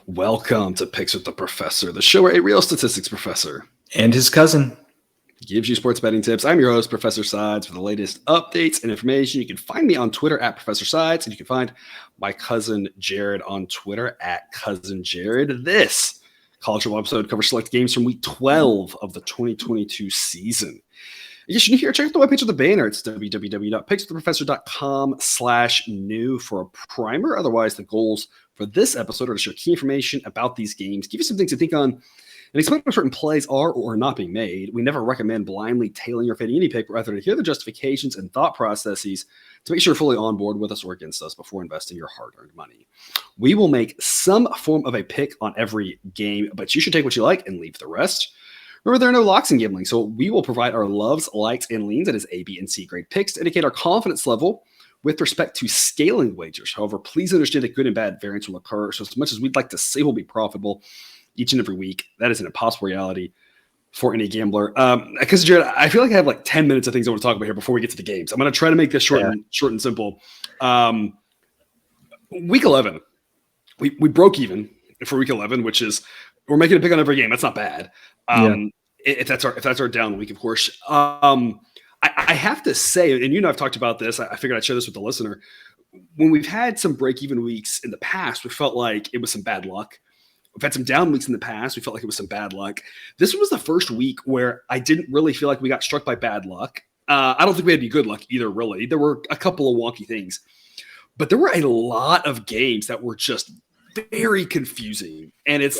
Welcome to Picks with the Professor, the show where a real statistics professor and his cousin gives you sports betting tips. I'm your host, Professor Sides. For the latest updates and information, you can find me on Twitter at Professor Sides, and you can find my cousin Jared on Twitter at Cousin Jared. This college football episode covers select games from week 12 of the 2022 season. In addition to here, check out the webpage of the banner. It's www.pickswiththeprofessor.com/new for a primer. Otherwise, the goals for this episode are to share key information about these games, give you some things to think on, and explain where certain plays are or are not being made. We never recommend blindly tailing or fading any pick, but rather to hear the justifications and thought processes to make sure you're fully on board with us or against us before investing your hard-earned money. We will make some form of a pick on every game, but you should take what you like and leave the rest. Remember, there are no locks in gambling, so we will provide our loves, likes, and leans, that is A, B, and C grade picks, to indicate our confidence level with respect to scaling wagers. However, please understand that good and bad variance will occur. So as much as we'd like to say we'll be profitable each and every week, that is an impossible reality for any gambler. Because Jared, I feel like I have like 10 minutes of things I want to talk about here before we get to the games. I'm going to try to make this short and simple. Week 11, we broke even for week 11, which is we're making a pick on every game. That's not bad. If that's our down week, of course. I have to say, and you know, I've talked about this. I figured I'd share this with the listener. When we've had some break-even weeks in the past, we felt like it was some bad luck. We've had some down weeks in the past. We felt like it was some bad luck. This was the first week where I didn't really feel like we got struck by bad luck. I don't think we had any good luck either, really. There were a couple of wonky things. But there were a lot of games that were just very confusing. And it's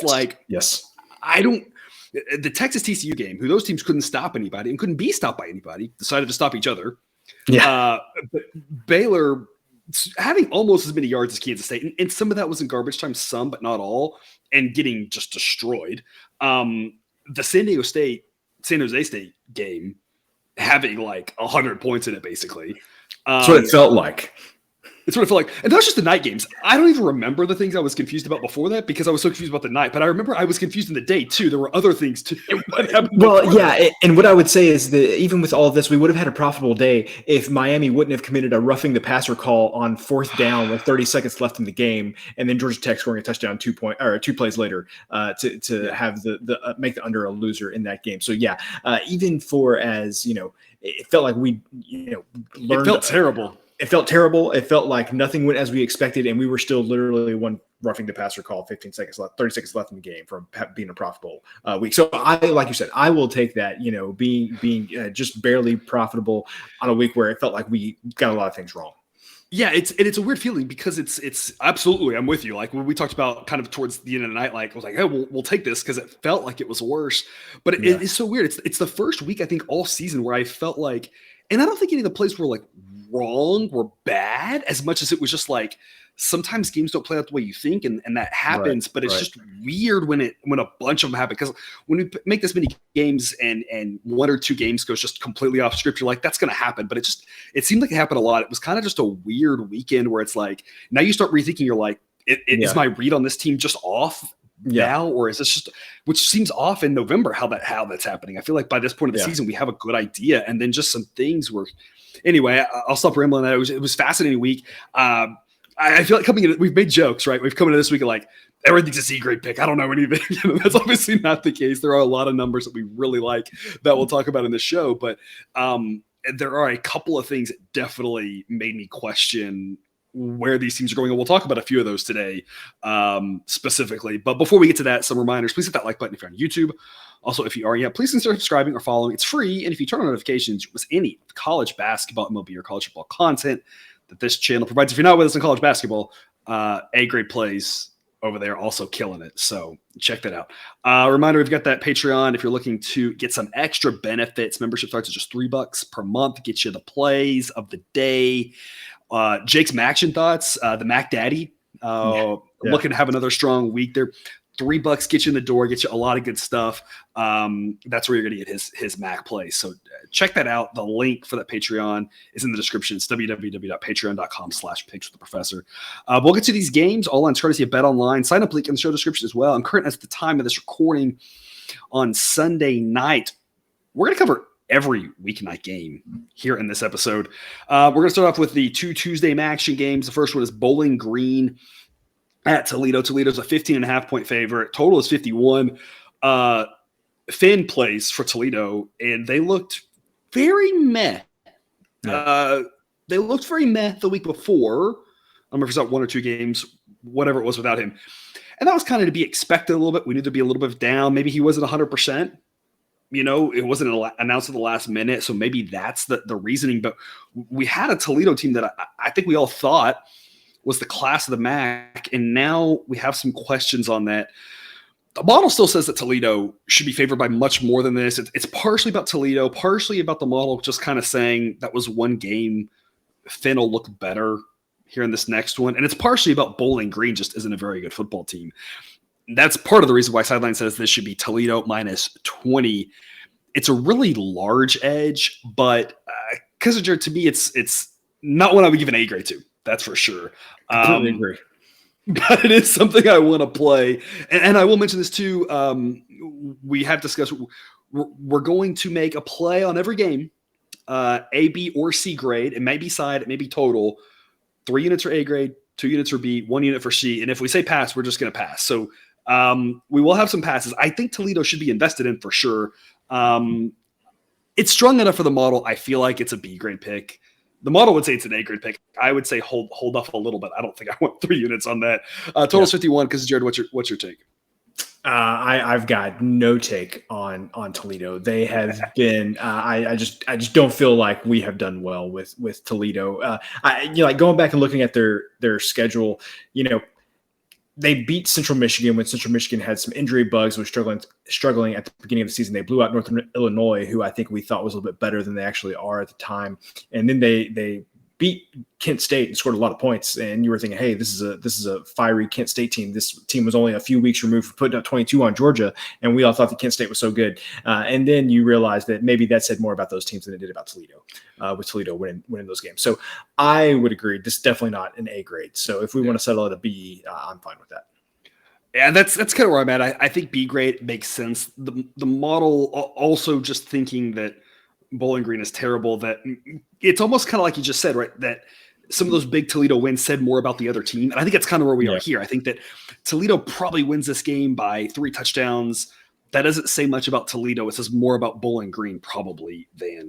the Texas TCU game, who those teams couldn't stop anybody and couldn't be stopped by anybody, decided to stop each other. But Baylor having almost as many yards as Kansas State, and some of that was in garbage time, some, but not all, and getting just destroyed. The San Jose State game having like 100 points in it, basically. That's what it felt like. It's what it felt like. And that was just the night games. I don't even remember the things I was confused about before that because I was so confused about the night. But I remember I was confused in the day, too. There were other things, too. And what I would say is that even with all of this, we would have had a profitable day if Miami wouldn't have committed a roughing the passer call on fourth down with 30 seconds left in the game, and then Georgia Tech scoring a touchdown 2 plays later to have the make the under a loser in that game. So, even for as, it felt like we, learned. It felt terrible. It felt terrible. It felt like nothing went as we expected, and we were still literally one roughing the passer call, 30 seconds left in the game from being a profitable week. So like you said, I will take that, being just barely profitable on a week where it felt like we got a lot of things wrong. Yeah, it's a weird feeling because it's absolutely, I'm with you. Like when we talked about kind of towards the end of the night, like I was like, hey, we'll take this because it felt like it was worse. But it is so weird. It's the first week I think all season where I felt like, and I don't think any of the plays were like wrong or bad as much as it was just like sometimes games don't play out the way you think, and that happens. But it's just weird when a bunch of them happen, because when we make this many games and one or two games goes just completely off script, you're like, that's going to happen. But it seemed like it happened a lot. It was kind of just a weird weekend where it's like now you start rethinking. You're like, is my read on this team just off now, or is this just, which seems off in November how that's happening? I feel like by this point of the season we have a good idea, and then just some things were. Anyway, I'll stop rambling. That it was a fascinating week. I feel like coming in, we've made jokes, right? We've come into this week like everything's a C grade pick. I don't know anything. That's obviously not the case. There are a lot of numbers that we really like that we'll talk about in the show, but there are a couple of things that definitely made me question where these teams are going, and we'll talk about a few of those today specifically. But before we get to that, some reminders. Please hit that like button if you're on YouTube. Also, if you are yet, please consider subscribing or following. It's free, and if you turn on notifications with any college basketball, MLB, or college football content that this channel provides. If you're not with us in college basketball, A-grade plays over there, also killing it. So check that out. Reminder, we've got that Patreon. If you're looking to get some extra benefits, membership starts at just $3 per month. Get you the plays of the day. Jake's MACtion thoughts, the Mac Daddy. Looking to have another strong week there. $3 get you in the door, get you a lot of good stuff. That's where you're going to get his Mac play. So check that out. The link for that Patreon is in the description. It's www.patreon.com/pickswiththeprofessor. We'll get to these games all on courtesy of Bet Online. Sign up link in the show description as well. I'm current at the time of this recording on Sunday night. We're going to cover every weeknight game here in this episode. We're going to start off with the two Tuesday MACtion games. The first one is Bowling Green at Toledo. Toledo's a 15.5-point favorite. Total is 51. Finn plays for Toledo, and they looked very meh. They looked very meh the week before. I don't remember if it was one or two games, whatever it was without him. And that was kind of to be expected a little bit. We knew there'd be a little bit down. Maybe he wasn't 100%. It wasn't announced at the last minute, so maybe that's the reasoning. But we had a Toledo team that I think we all thought was the class of the MAC, and now we have some questions on that. The model still says that Toledo should be favored by much more than this. It's partially about Toledo, partially about the model just kind of saying that was one game. Finn will look better here in this next one. And it's partially about Bowling Green just isn't a very good football team. That's part of the reason why Sideline says this should be Toledo minus 20. It's a really large edge, but Kissinger, to me, it's not one I would give an A grade to. That's for sure. Completely agree. But it is something I want to play. And I will mention this too. We have discussed, we're going to make a play on every game, A, B, or C grade. It may be side, it may be total. 3 units are A grade, 2 units are B, 1 unit for C. And if we say pass, we're just going to pass. So we will have some passes. I think Toledo should be invested in for sure. It's strong enough for the model. I feel like it's a B grade pick. The model would say it's an A grade pick. I would say hold off a little bit. I don't think I want 3 units on that. Total's 51. Because Jared, what's your take? I've got no take on Toledo. They have been. I just don't feel like we have done well with Toledo. Like going back and looking at their schedule. They beat Central Michigan when Central Michigan had some injury bugs, was struggling at the beginning of the season. They blew out Northern Illinois, who I think we thought was a little bit better than they actually are at the time. And then they beat Kent State and scored a lot of points. And you were thinking, hey, this is a fiery Kent State team. This team was only a few weeks removed from putting up 22 on Georgia, and we all thought that Kent State was so good. And then you realize that maybe that said more about those teams than it did about Toledo, with Toledo winning those games. So I would agree. This is definitely not an A grade. So if we want to settle at a B, I'm fine with that. Yeah, that's kind of where I'm at. I think B grade makes sense. The model also just thinking that Bowling Green is terrible, that it's almost kind of like you just said, right? That some of those big Toledo wins said more about the other team. And I think that's kind of where we are here. I think that Toledo probably wins this game by 3 touchdowns. That doesn't say much about Toledo. It says more about Bowling Green probably than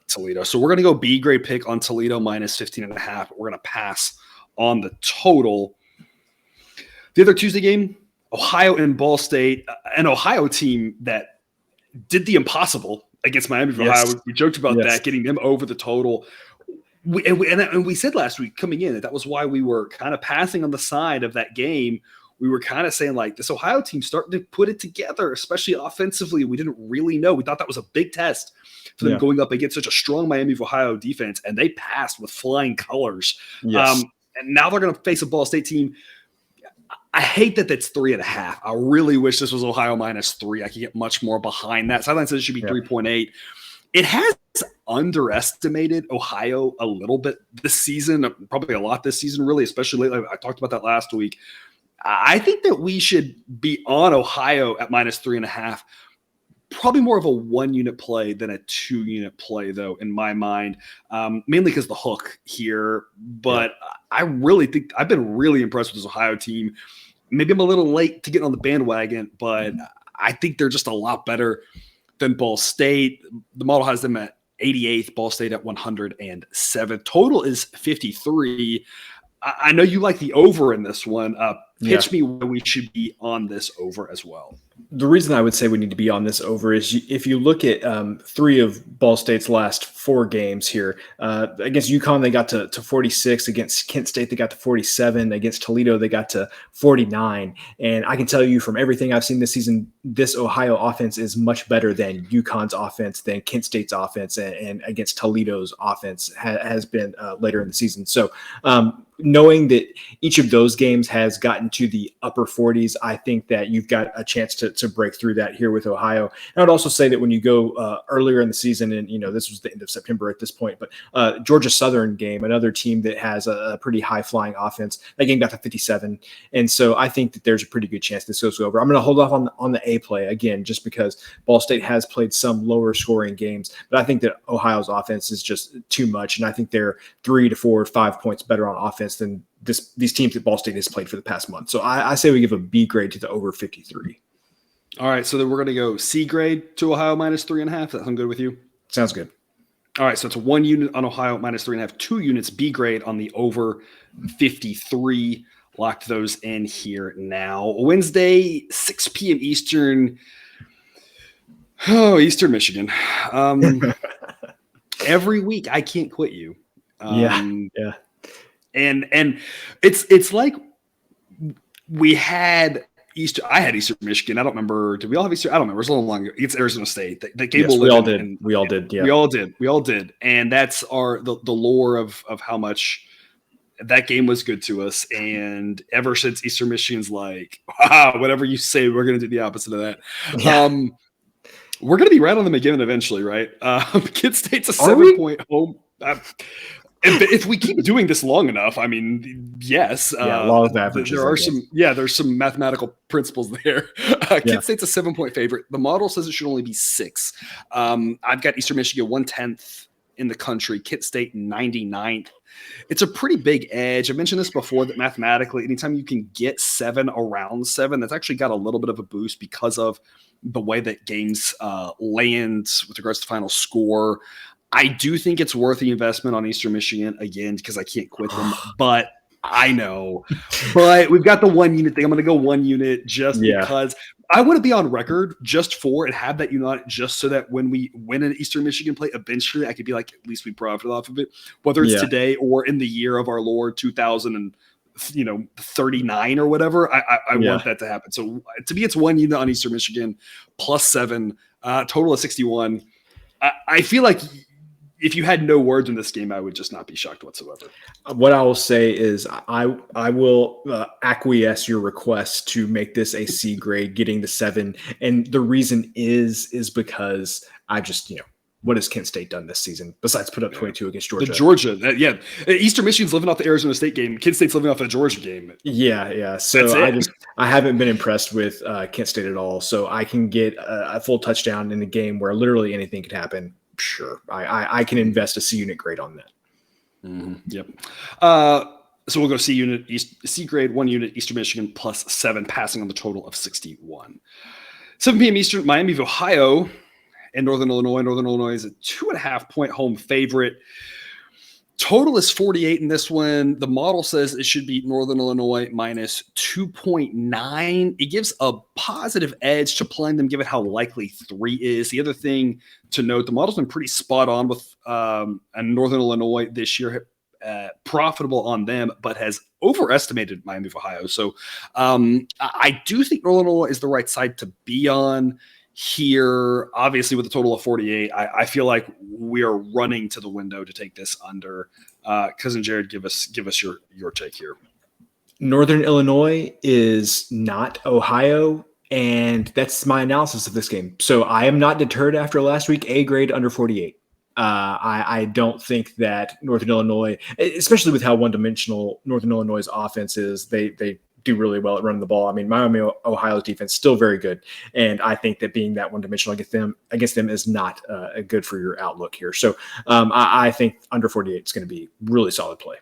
Toledo. So we're going to go B grade pick on Toledo minus 15.5. We're going to pass on the total. The other Tuesday game, Ohio and Ball State, an Ohio team that did the impossible against Miami of Ohio. We joked about that, getting them over the total. We said last week coming in that was why we were kind of passing on the side of that game. We were kind of saying, like, this Ohio team starting to put it together, especially offensively. We didn't really know. We thought that was a big test for them going up against such a strong Miami of Ohio defense, and they passed with flying colors. And now they're going to face a Ball State team. I hate that that's 3.5. I really wish this was Ohio minus 3. I could get much more behind that. Sideline says it should be 3.8. It has underestimated Ohio a little bit this season, probably a lot this season, really, especially lately. I talked about that last week. I think that we should be on Ohio at minus 3.5. Probably more of a 1-unit play than a 2-unit play, though, in my mind, mainly because the hook here. But I really think I've been really impressed with this Ohio team. Maybe I'm a little late to get on the bandwagon, but I think they're just a lot better than Ball State. The model has them at 88th, Ball State at 107. Total is 53. I know you like the over in this one. Pitch me where we should be on this over as well. The reason I would say we need to be on this over is if you look at 3 of Ball State's last 4 games here, against UConn, they got to 46. Against Kent State, they got to 47. Against Toledo, they got to 49. And I can tell you from everything I've seen this season, this Ohio offense is much better than UConn's offense, than Kent State's offense, and against Toledo's offense has been later in the season. So knowing that each of those games has gotten to the upper 40s, I think that you've got a chance to to break through that here with Ohio. And I would also say that when you go earlier in the season, and this was the end of September at this point, but Georgia Southern game, another team that has a pretty high flying offense, that game got to 57, and so I think that there's a pretty good chance this goes over. I'm going to hold off on the A play again, just because Ball State has played some lower scoring games, but I think that Ohio's offense is just too much, and I think they're 3 to 4 or 5 points better on offense than these teams that Ball State has played for the past month. So I say we give a B grade to the over 53. All right, so then we're going to go C grade to Ohio minus 3.5. That sound good with you? Sounds good. All right, so it's a 1 unit on Ohio minus 3.5, 2 units B grade on the over 53. Locked those in here now. Wednesday, 6 p.m. Eastern. Oh, Eastern Michigan. Every week, I can't quit you. Yeah. And it's like we had I had Eastern Michigan. I don't remember. Did we all have Eastern? I don't remember. It's a little longer. It's Arizona State. That game yes, we all did. We all did. Yeah. We all did. And that's the lore of how much that game was good to us. And ever since Eastern Michigan's like, whatever you say, we're going to do the opposite of that. Yeah. We're going to be right on them again eventually, right? Kid State's a 7-point home. If we keep doing this long enough, I mean, yes. Law of averages. There's some mathematical principles there. Kid State's a 7-point favorite. The model says it should only be 6. I've got Eastern Michigan 1/10th in the country. Kid State 99th. It's a pretty big edge. I mentioned this before that mathematically, anytime you can get 7 around 7, that's actually got a little bit of a boost because of the way that games land with regards to final score. I do think it's worth the investment on Eastern Michigan again because I can't quit them, but I know. But we've got the 1 unit thing. I'm going to go 1 unit just because I want to be on record just for and have that unit just so that when we win an Eastern Michigan play, eventually I could be like, at least we profited off of it, whether it's today or in the year of our Lord 2039 or whatever. I want that to happen. So to me, it's 1 unit on Eastern Michigan plus 7, total of 61. I feel like if you had no words in this game, I would just not be shocked whatsoever. What I will say is I will acquiesce your request to make this a C grade, getting the 7. And the reason is because I just, what has Kent State done this season besides put up 22 against Georgia? The Georgia, Eastern Michigan's living off the Arizona State game. Kent State's living off the Georgia game. Yeah. So I haven't been impressed with Kent State at all. So I can get a full touchdown in a game where literally anything could happen. Sure, I can invest a C unit grade on that. Mm-hmm. Yep. So we'll go C unit, C grade, 1 unit, Eastern Michigan plus 7, passing on the total of 61. 7 p.m. Eastern, Miami of Ohio and Northern Illinois. Northern Illinois is a 2.5-point home favorite. Total is 48 in this one. The model says it should be Northern Illinois minus 2.9. It gives a positive edge to playing them, given how likely 3 is. The other thing to note, the model's been pretty spot on with Northern Illinois this year, profitable on them, but has overestimated Miami of Ohio. So I do think Northern Illinois is the right side to be on here. Obviously with a total of 48, I feel like we are running to the window to take this under. Cousin Jared, give us your take here. Northern Illinois is not Ohio, and that's my analysis of this game. So I am not deterred after last week. A grade under 48. I don't think that Northern Illinois, especially with how one-dimensional Northern Illinois' offense is, they do really well at running the ball. I mean, Miami Ohio's defense still very good, and I think that being that one-dimensional against them is not good for your outlook here. So I think under 48 is going to be really solid play.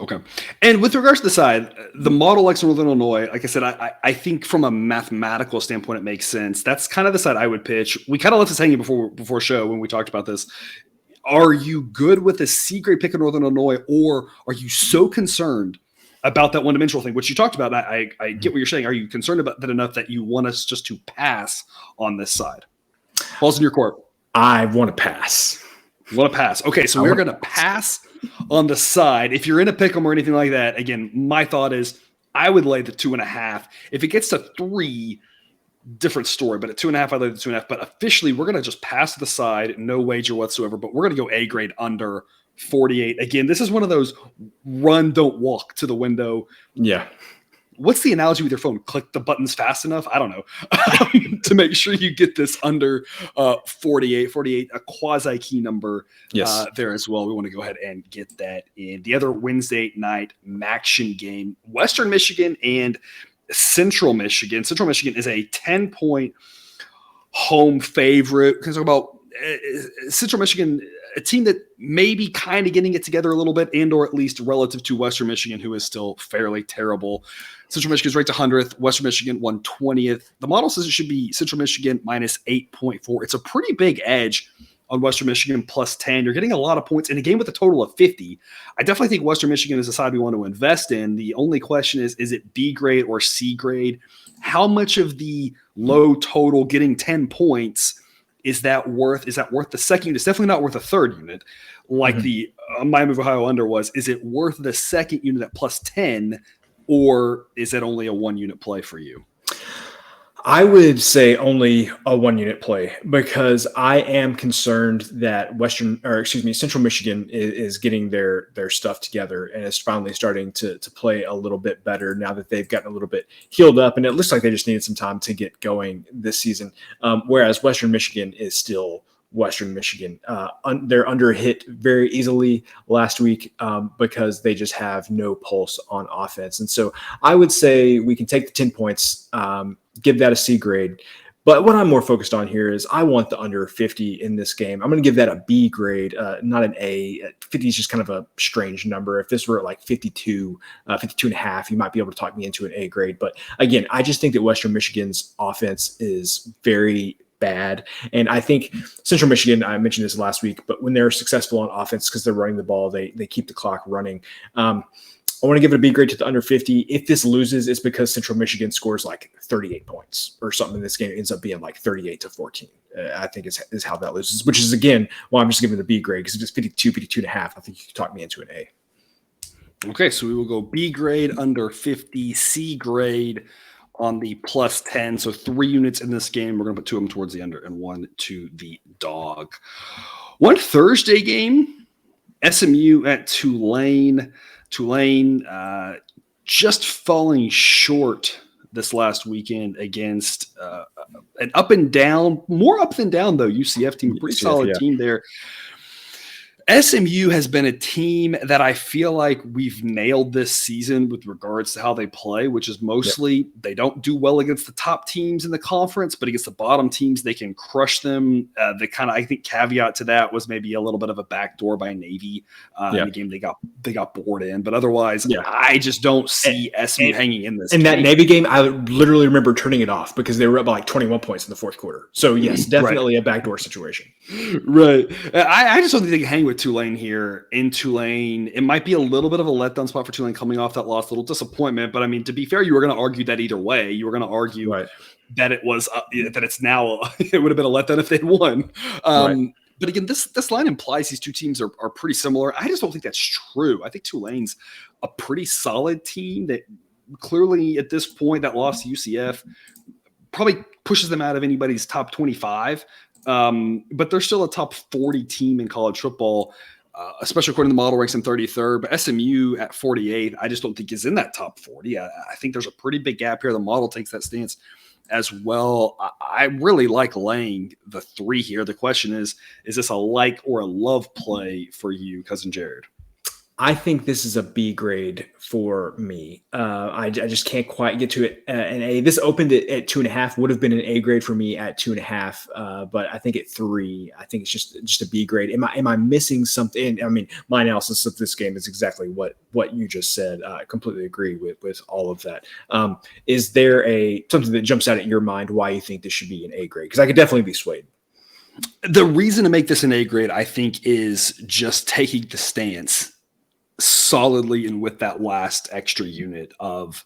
Okay. And with regards to the side, the model likes Northern Illinois. Like I said, I think from a mathematical standpoint, it makes sense. That's kind of the side I would pitch. We kind of left this hanging before show when we talked about this. Are you good with a C grade pick of Northern Illinois, or are you so concerned about that one-dimensional thing, which you talked about? I get what you're saying. Are you concerned about that enough that you want us just to pass on this side? Ball's in your court. I want to pass. You want to pass. Okay, so we're going to pass on the side. If you're in a pick 'em or anything like that, again, my thought is I would lay the 2.5. If it gets to 3, different story. But at 2.5, I lay the 2.5. But officially, we're going to just pass to the side, no wager whatsoever. But we're going to go A grade under 48. Again, this is one of those run, don't walk to the window. Yeah. what's the analogy with your phone? Click the buttons fast enough? I don't know. To make sure you get this under 48, a quasi key number there as well. We want to go ahead and get that in. The other Wednesday night MACtion game, Western Michigan and Central Michigan. Central Michigan is a 10-point home favorite. Because about Central Michigan, a team that may be kind of getting it together a little bit, and or at least relative to Western Michigan, who is still fairly terrible. Central Michigan is ranked 100th. Western Michigan 120th. The model says it should be Central Michigan minus 8.4. It's a pretty big edge on Western Michigan plus 10. You're getting a lot of points in a game with a total of 50. I definitely think Western Michigan is a side we want to invest in. The only question is it B grade or C grade? How much of the low total getting 10 points is that worth the second unit? It's definitely not worth a third unit like the Miami of Ohio under was. Is it worth the second unit at plus 10, or is it only a 1 unit play for you? I would say only a 1 unit play, because I am concerned that Central Michigan is getting their stuff together and is finally starting to play a little bit better now that they've gotten a little bit healed up. And it looks like they just needed some time to get going this season. Whereas Western Michigan is still Western Michigan. They're under hit very easily last week because they just have no pulse on offense. And so I would say we can take the 10 points, give that a C grade. But what I'm more focused on here is I want the under 50 in this game. I'm going to give that a B grade, not an A. 50 is just kind of a strange number. If this were at like 52 and a half, you might be able to talk me into an A grade. But again, I just think that Western Michigan's offense is very bad. And I think Central Michigan, I mentioned this last week, but when they're successful on offense because they're running the ball, they keep the clock running. I want to give it a B grade to the under 50. If this loses, it's because Central Michigan scores like 38 points or something. This game ends up being like 38-14. I think is how that loses, which is, again, why I'm just giving it a B grade, because if it's 52 and a half, I think you can talk me into an A. Okay, so we will go B grade under 50, C grade on the plus 10. So 3 units in this game. We're going to put 2 of them towards the under and 1 to the dog. One Thursday game, SMU at Tulane. Tulane just falling short this last weekend against an up and down, more up than down, though, UCF team, pretty solid team there. SMU has been a team that I feel like we've nailed this season with regards to how they play, which is mostly they don't do well against the top teams in the conference, but against the bottom teams, they can crush them. The kind of, I think, caveat to that was maybe a little bit of a backdoor by Navy in the game they got bored in. But otherwise, I just don't see SMU hanging in this. In that Navy game, I literally remember turning it off because they were up by like 21 points in the fourth quarter. So, yes, definitely a backdoor situation. Right. I just don't think they can hang with Tulane here. In Tulane, it might be a little bit of a letdown spot for Tulane coming off that loss, a little disappointment. But I mean, to be fair, you were going to argue that either way. You were going to argue that it was that it's now it would have been a letdown if they'd won. But again, this line implies these two teams are pretty similar. I just don't think that's true. I think Tulane's a pretty solid team that clearly at this point that loss to UCF probably pushes them out of anybody's top 25. But they're still a top 40 team in college football, especially according to the model ranks them 33rd. But SMU at 48th, I just don't think is in that top 40. I think there's a pretty big gap here. The model takes that stance as well. I really like laying the 3 here. The question is this a like or a love play for you, Cousin Jared? I think this is a B grade for me. I just can't quite get to it an A. This opened at 2.5, would have been an A grade for me at 2.5. But I think at 3, I think it's just a B grade. Am I missing something? I mean, my analysis of this game is exactly what you just said. I completely agree with all of that. Is there something that jumps out at your mind why you think this should be an A grade? Because I could definitely be swayed. The reason to make this an A grade, I think, is just taking the stance solidly and with that last extra unit of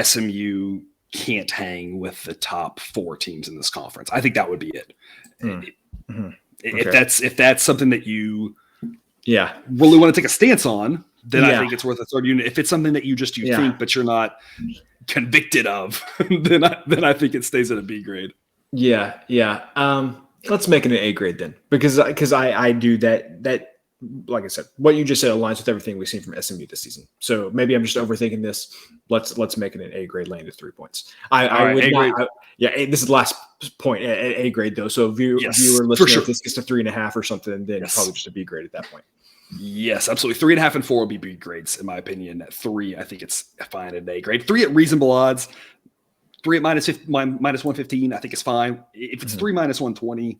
SMU can't hang with the top 4 teams in this conference. I think that would be it. If that's something that you really want to take a stance on, then I think it's worth a third unit. If it's something that you think but you're not convicted of, then I think it stays at a B grade. Let's make it an A grade then, because I do that like I said, what you just said aligns with everything we've seen from SMU this season. So maybe I'm just overthinking this. Let's make it an A grade, landed 3 points. This is the last point at A grade though. So viewer listener, if this gets to 3.5 or something, then probably just a B grade at that point. Yes, absolutely. 3.5 and 4 will be B grades in my opinion. At 3, I think it's fine at A grade. 3 at reasonable odds. 3 at minus 115, I think it's fine. If it's 3 minus 120,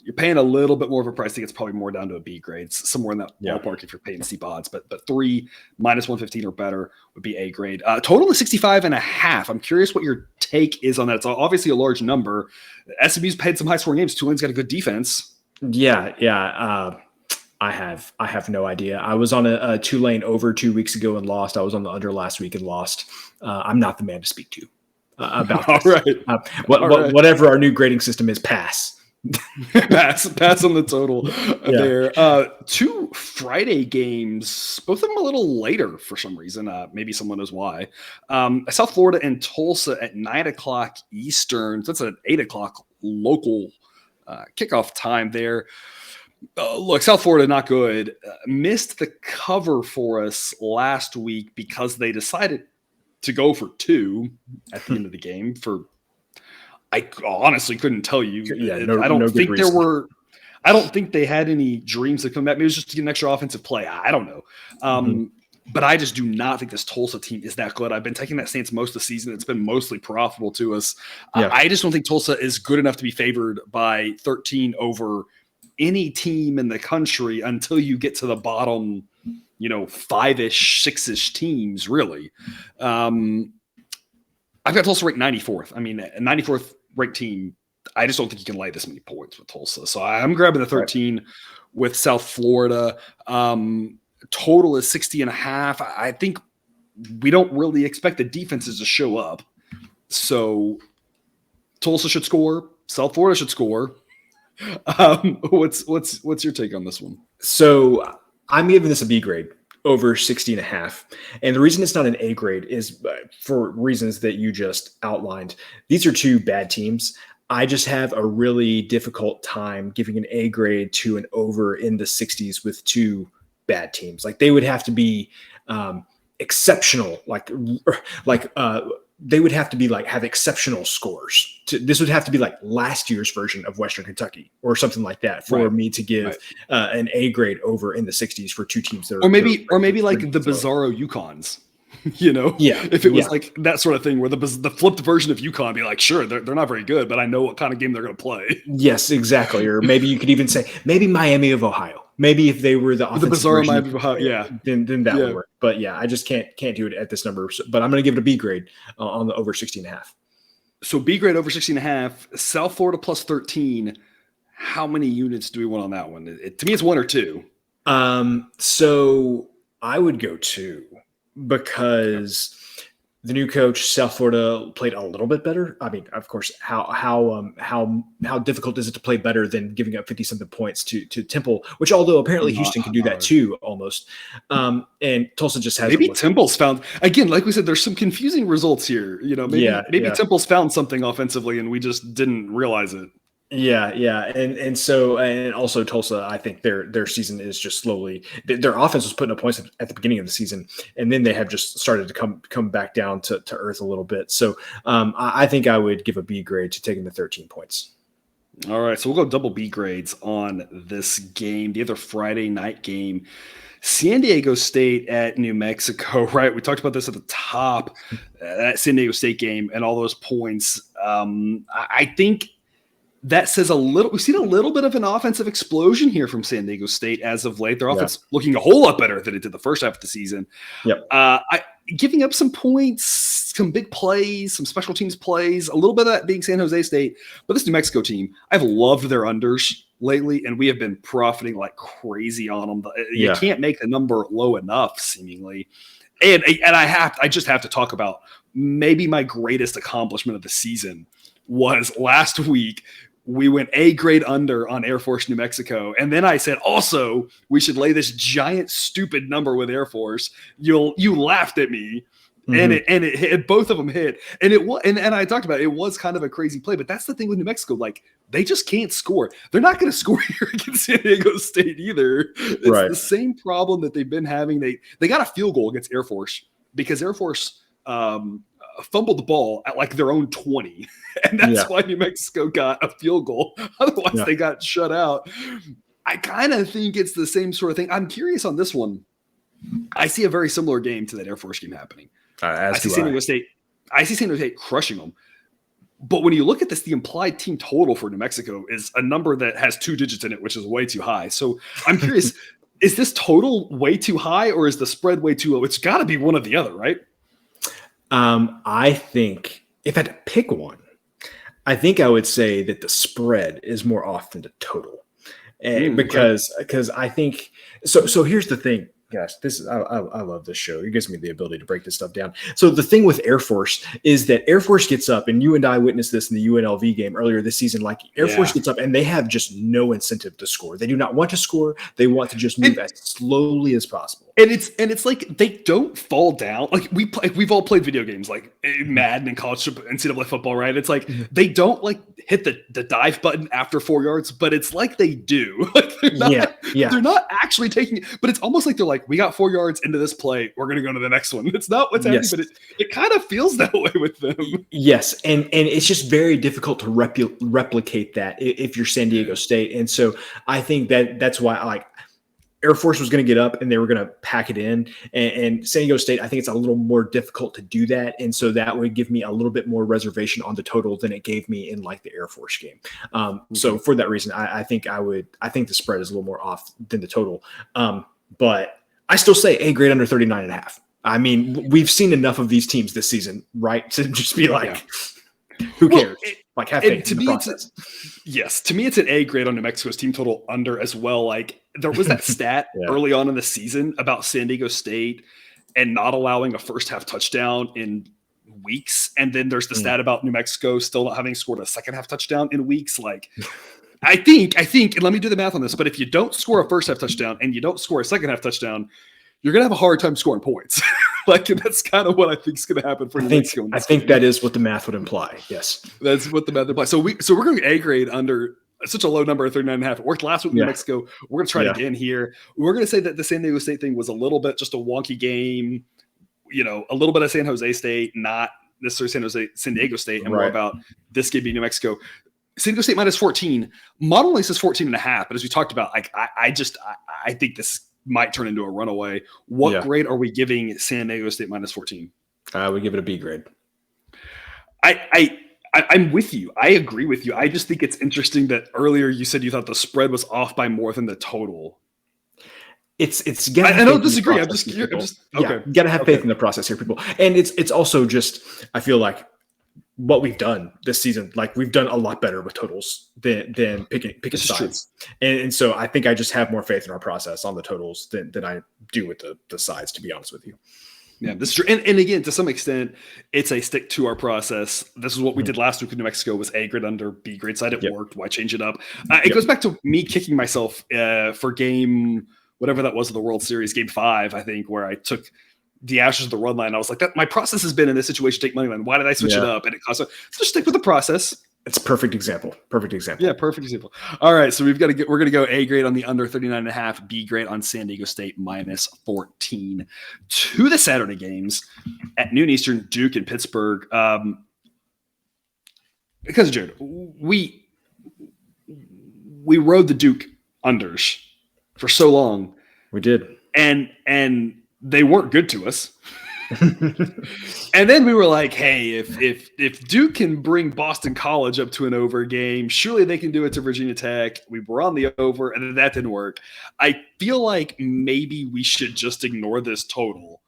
you're paying a little bit more of a price. I think it's probably more down to a B grade, somewhere in that ballpark if you're paying steep odds. But 3 minus 115 or better would be A grade. Total is 65.5. I'm curious what your take is on that. It's obviously a large number. SMU's played some high scoring games. Tulane's got a good defense. Yeah. I have no idea. I was on a Tulane over 2 weeks ago and lost. I was on the under last week and lost. I'm not the man to speak to about this. All right. Whatever our new grading system is, pass. pass on the total there. 2 Friday games, both of them a little later for some reason. Maybe someone knows why. South Florida and Tulsa at 9:00 Eastern. So that's an 8:00 local kickoff time there. Look, South Florida, not good. Missed the cover for us last week because they decided to go for 2 at the end of the game. I honestly couldn't tell you. I don't think they had any dreams to come back. Maybe it was just to get an extra offensive play. I don't know. But I just do not think this Tulsa team is that good. I've been taking that stance most of the season. It's been mostly profitable to us. I just don't think Tulsa is good enough to be favored by 13 over any team in the country until you get to the bottom, 5-ish, 6-ish teams, really. I've got Tulsa ranked 94th. I mean, a 94th ranked team, I just don't think you can lay this many points with Tulsa. So I'm grabbing the 13 with South Florida. Total is 60.5. I think we don't really expect the defenses to show up. So Tulsa should score. South Florida should score. What's your take on this one? So I'm giving this a B grade over 60.5. And the reason it's not an A grade is for reasons that you just outlined. These are 2 bad teams. I just have a really difficult time giving an A grade to an over in the 60s with 2 bad teams. Like they would have to be exceptional, they would have to be have exceptional scores. This would have to be like last year's version of Western Kentucky or something like that for me to give an A grade over in the 60s for 2 teams. Or maybe like the bizarro UConns, if it was like that sort of thing where the flipped version of UConn be like, sure, they're not very good, but I know what kind of game they're going to play. Yes, exactly. Or maybe you could even say maybe Miami of Ohio. Maybe if they were the bizarro Miami of Ohio, then that would work. But I just can't do it at this number. So, but I'm going to give it a B grade on the over 60.5. So B grade over 60.5. South Florida plus 13. How many units do we want on that one? To me, it's 1 or 2. So I would go 2 because the new coach, South Florida, played a little bit better. I mean, of course, how difficult is it to play better than giving up 50-something points to Temple? Which, although apparently Houston can do that too, almost. And Tulsa just has maybe Temple's found again, like we said, there's some confusing results here. Maybe Temple's found something offensively and we just didn't realize it. Yeah. And also Tulsa, I think their season is just slowly, their offense was putting up points at the beginning of the season, and then they have just started to come back down to earth a little bit. So I think I would give a B grade to taking the 13 points. All right, so we'll go double B grades on this game, the other Friday night game. San Diego State at New Mexico, right? We talked about this at the top, that San Diego State game and all those points. I think that says we've seen a little bit of an offensive explosion here from San Diego State as of late. Their offense looking a whole lot better than it did the first half of the season. Giving up some points, some big plays, some special teams plays, a little bit of that being San Jose State. But this New Mexico team, I've loved their unders lately, and we have been profiting like crazy on them. You can't make the number low enough, seemingly. And I just have to talk about maybe my greatest accomplishment of the season was last week. We went A grade under on Air Force New Mexico. And then I said, also, we should lay this giant, stupid number with Air Force. You laughed at me. And it hit, both of them hit, and it was, and I talked about it, it was kind of a crazy play, but that's the thing with New Mexico, like they just can't score. They're not going to score here against San Diego State either. It's the same problem that they've been having. They got a field goal against Air Force because Air Force fumbled the ball at like their own 20, and that's why New Mexico got a field goal. Otherwise, they got shut out. I kind of think it's the same sort of thing. I'm curious on this one. I see a very similar game to that Air Force game happening. I see San Diego State crushing them. But when you look at this, the implied team total for New Mexico is a number that has 2 digits in it, which is way too high. So I'm curious, is this total way too high or is the spread way too low? It's got to be one or the other, right? I think if I had to pick one, I think I would say that the spread is more off than the total. Because I think so here's the thing. Gosh, I love this show. It gives me the ability to break this stuff down. So the thing with Air Force is that Air Force gets up, and you and I witnessed this in the UNLV game earlier this season. Like Air Force gets up, and they have just no incentive to score. They do not want to score. They want to just move as slowly as possible. And it's like they don't fall down. Like we've all played video games like Madden and college NCAA football, right? It's like they don't like hit the dive button after 4 yards, but it's like they do. Like they're not actually taking it, but it's almost like they're like, we got 4 yards into this play, we're gonna go to the next one. It's not what's happening, but it kind of feels that way with them. Yes, and it's just very difficult to replicate that if you're San Diego State. And so I think that's why I like Air Force was going to get up and they were going to pack it in. And San Diego State, I think it's a little more difficult to do that. And so that would give me a little bit more reservation on the total than it gave me in like the Air Force game. So for that reason, I think the spread is a little more off than the total. But I still say A grade under 39.5. I mean, we've seen enough of these teams this season, right? To just be like, who cares? Like have faith in the process. Yes, to me, it's an A grade on New Mexico's team total under as well. Like there was that stat early on in the season about San Diego State and not allowing a first half touchdown in weeks. And then there's the stat about New Mexico still not having scored a second half touchdown in weeks. Like I think, and let me do the math on this, but if you don't score a first half touchdown and you don't score a second half touchdown, you're going to have a hard time scoring points. Like, that's kind of what I think is going to happen for New Mexico. I think that is what the math would imply. Yes. That's what the math implies. So we're going to A grade under such a low number of 39.5. It worked last week in New Mexico. We're going to try it again here. We're going to say that the San Diego State thing was a little bit just a wonky game, a little bit of San Jose State, not necessarily San Diego State, and more about this game being New Mexico. San Diego State minus 14. Model only says 14.5, but as we talked about, like I think this might turn into a runaway. What grade are we giving San Diego State minus 14? I would give it a B grade. I'm with you. I agree with you. I just think it's interesting that earlier you said you thought the spread was off by more than the total. It's. I don't disagree. I'm just okay. You got to have faith in the process here, people. And it's also just, I feel like what we've done this season, like we've done a lot better with totals than picking sides. And so I think I just have more faith in our process on the totals than I do with the sides, to be honest with you. Yeah, this is true. And again, to some extent, it's a stick to our process. This is what we did last week in New Mexico was A grade under, B grade side. It worked. Why change it up? It goes back to me kicking myself for game, whatever that was of the World Series, game 5, I think, where I took the Ashes of the run line. I was like, that my process has been in this situation, take money line. Why did I switch it up? And it cost. So just stick with the process. It's a perfect example. Yeah, perfect example. All right, so we're going to go A grade on the under 39.5, B grade on San Diego State minus 14. To the Saturday games at noon Eastern, Duke and Pittsburgh. Because Jared, we rode the Duke unders for so long. We did. And they weren't good to us. And then we were like, hey, if Duke can bring Boston College up to an over game, surely they can do it to Virginia Tech. We were on the over, and then that didn't work. I feel like maybe we should just ignore this total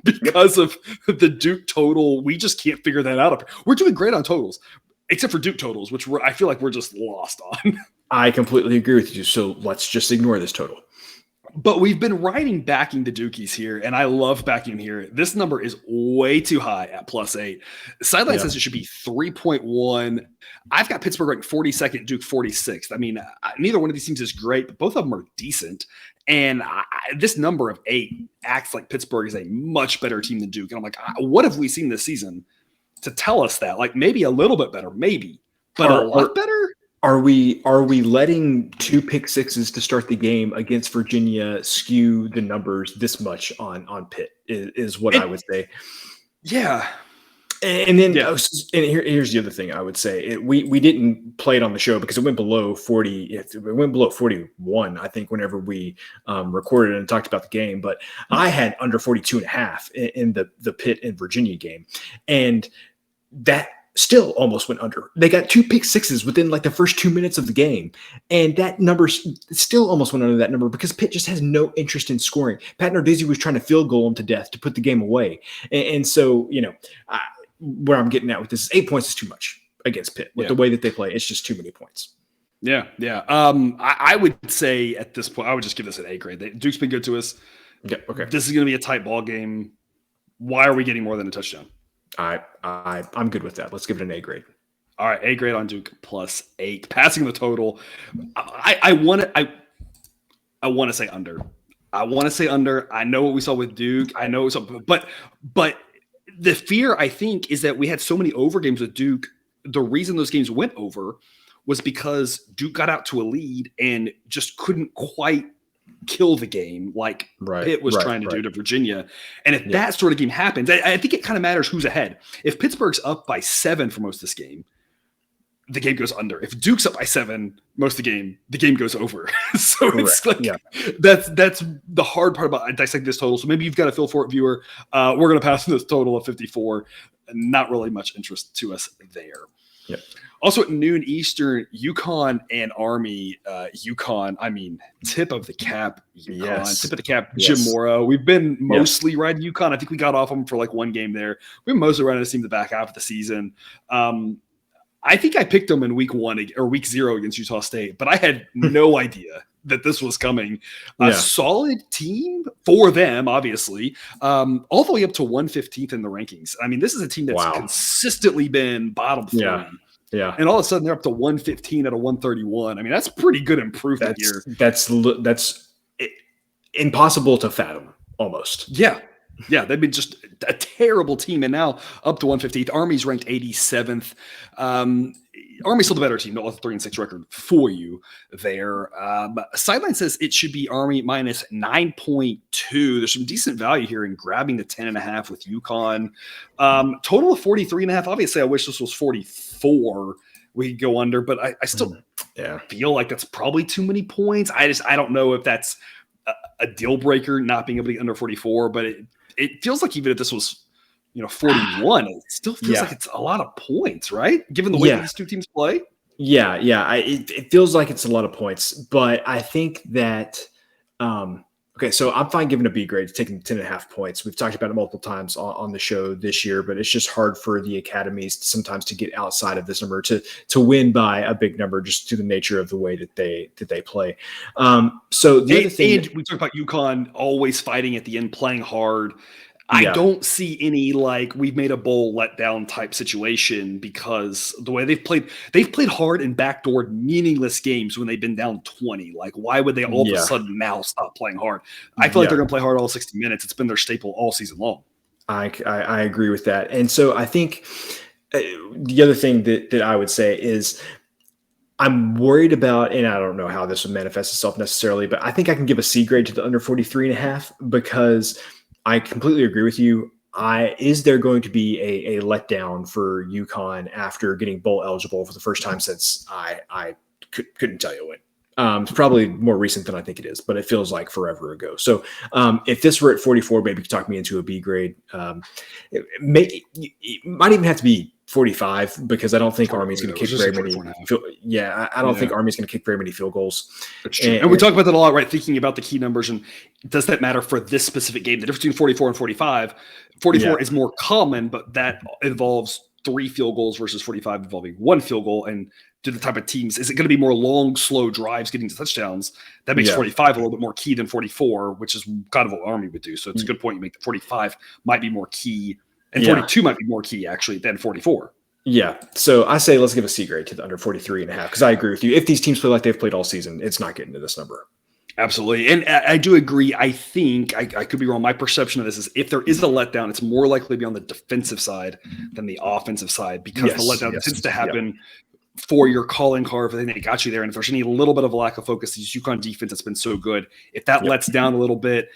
because of the Duke total. We just can't figure that out. We're doing great on totals, except for Duke totals, which I feel like we're just lost on. I completely agree with you. So let's just ignore this total. But we've been backing the Dukies here, and I love backing them here. This number is way too high at +8. Sideline says it should be 3.1. I've got Pittsburgh ranked 42nd, Duke 46th. I mean, neither one of these teams is great, but both of them are decent. And this number of 8 acts like Pittsburgh is a much better team than Duke. And I'm like, what have we seen this season to tell us that? Like maybe a little bit better, maybe, but a lot better? Are we letting 2 pick sixes to start the game against Virginia skew the numbers this much on Pitt is what I would say. Yeah. And then here's the other thing I would say. We didn't play it on the show because it went below 40. It went below 41, I think, whenever we recorded and talked about the game. But I had under 42.5 in the Pitt and Virginia game. And that still almost went under. They got 2 pick sixes within like the first 2 minutes of the game. And that number still almost went under that number because Pitt just has no interest in scoring. Pat Narduzzi was trying to field goal them to death to put the game away. And so, where I'm getting at with this is 8 points is too much against Pitt. With the way that they play, it's just too many points. Yeah. I would say at this point, I would just give this an A grade. Duke's been good to us. Yeah, okay. This is going to be a tight ball game. Why are we getting more than a touchdown? I'm good with that. Let's give it an A grade. All right, A grade on Duke +8. Passing the total. I want to say under. I know what we saw with Duke. I know but the fear, I think, is that we had so many over games with Duke. The reason those games went over was because Duke got out to a lead and just couldn't quite kill the game like Pitt was trying to do to Virginia. And if that sort of game happens, I think it kind of matters who's ahead. If Pittsburgh's up by 7 for most of this game, the game goes under. If Duke's up by 7 most of the game goes over. So it's like that's the hard part about dissecting this total. So maybe you've got a feel for it, viewer. We're going to pass this total of 54. Not really much interest to us there. Yep. Also at noon Eastern, UConn and Army. UConn, I mean, tip of the cap. UConn, tip of the cap. Jim Mora. We've been mostly riding UConn. I think we got off them for like one game there. We've been mostly riding this team the back half of the season. I think I picked them in week 1 or week 0 against Utah State, but I had no idea that this was coming. A solid team for them, obviously, all the way up to 115th in the rankings. I mean, this is a team that's consistently been bottom 3. Yeah. And all of a sudden they're up to 115 at a 131. I mean, that's pretty good improvement here. That's impossible to fathom almost. Yeah. They've been just a terrible team, and now up to 115th. Army's ranked 87th. Army's still the better team, not with a 3-6 record for you there. Sideline says it should be Army minus 9.2. There's some decent value here in grabbing the 10.5 with UConn. Total of 43.5. Obviously, I wish this was 44. We could go under, but I still feel like that's probably too many points. I don't know if that's a deal breaker not being able to get under 44, but it feels like even if this was 41, it still feels like it's a lot of points, right? Given the way these two teams play. Yeah. It feels like it's a lot of points, but I think that okay, so I'm fine giving a B grade, taking 10.5 points. We've talked about it multiple times on the show this year, but it's just hard for the academies sometimes to get outside of this number to win by a big number, just to the nature of the way that they play. So the other thing, and we talked about UConn always fighting at the end, playing hard. I don't see any we've made a bowl letdown type situation because the way they've played hard and backdoored meaningless games when they've been down 20. Like, why would they all of a sudden now stop playing hard? I feel like they're going to play hard all 60 minutes. It's been their staple all season long. I agree with that. And so I think the other thing that I would say is I'm worried about, and I don't know how this would manifest itself necessarily, but I think I can give a C grade to the under 43.5 because I completely agree with you. Is there going to be a letdown for UConn after getting bowl eligible for the first time since I couldn't tell you when. It's probably more recent than I think it is, but it feels like forever ago. So if this were at 44, maybe you could talk me into a B grade. It might even have to be 45 because I don't think Army's going to kick very many. I don't think Army's going to kick very many field goals. And we talk about that a lot, right? Thinking about the key numbers and does that matter for this specific game? The difference between 44 and 45. 44 is more common, but that involves 3 field goals versus 45 involving 1 field goal. And to the type of teams. Is it going to be more long, slow drives getting to touchdowns? That makes 45 a little bit more key than 44, which is kind of what Army would do. So it's a good point you make that 45 might be more key, and 42 might be more key, actually, than 44. Yeah. So I say let's give a C grade to the under 43.5, because I agree with you. If these teams play like they've played all season, it's not getting to this number. Absolutely. And I do agree. I think I could be wrong. My perception of this is if there is a letdown, it's more likely to be on the defensive side than the offensive side, because the letdown tends to happen for your calling card for the thing that got you there. And if there's any little bit of a lack of focus, this UConn defense that's been so good, if that lets down a little bit,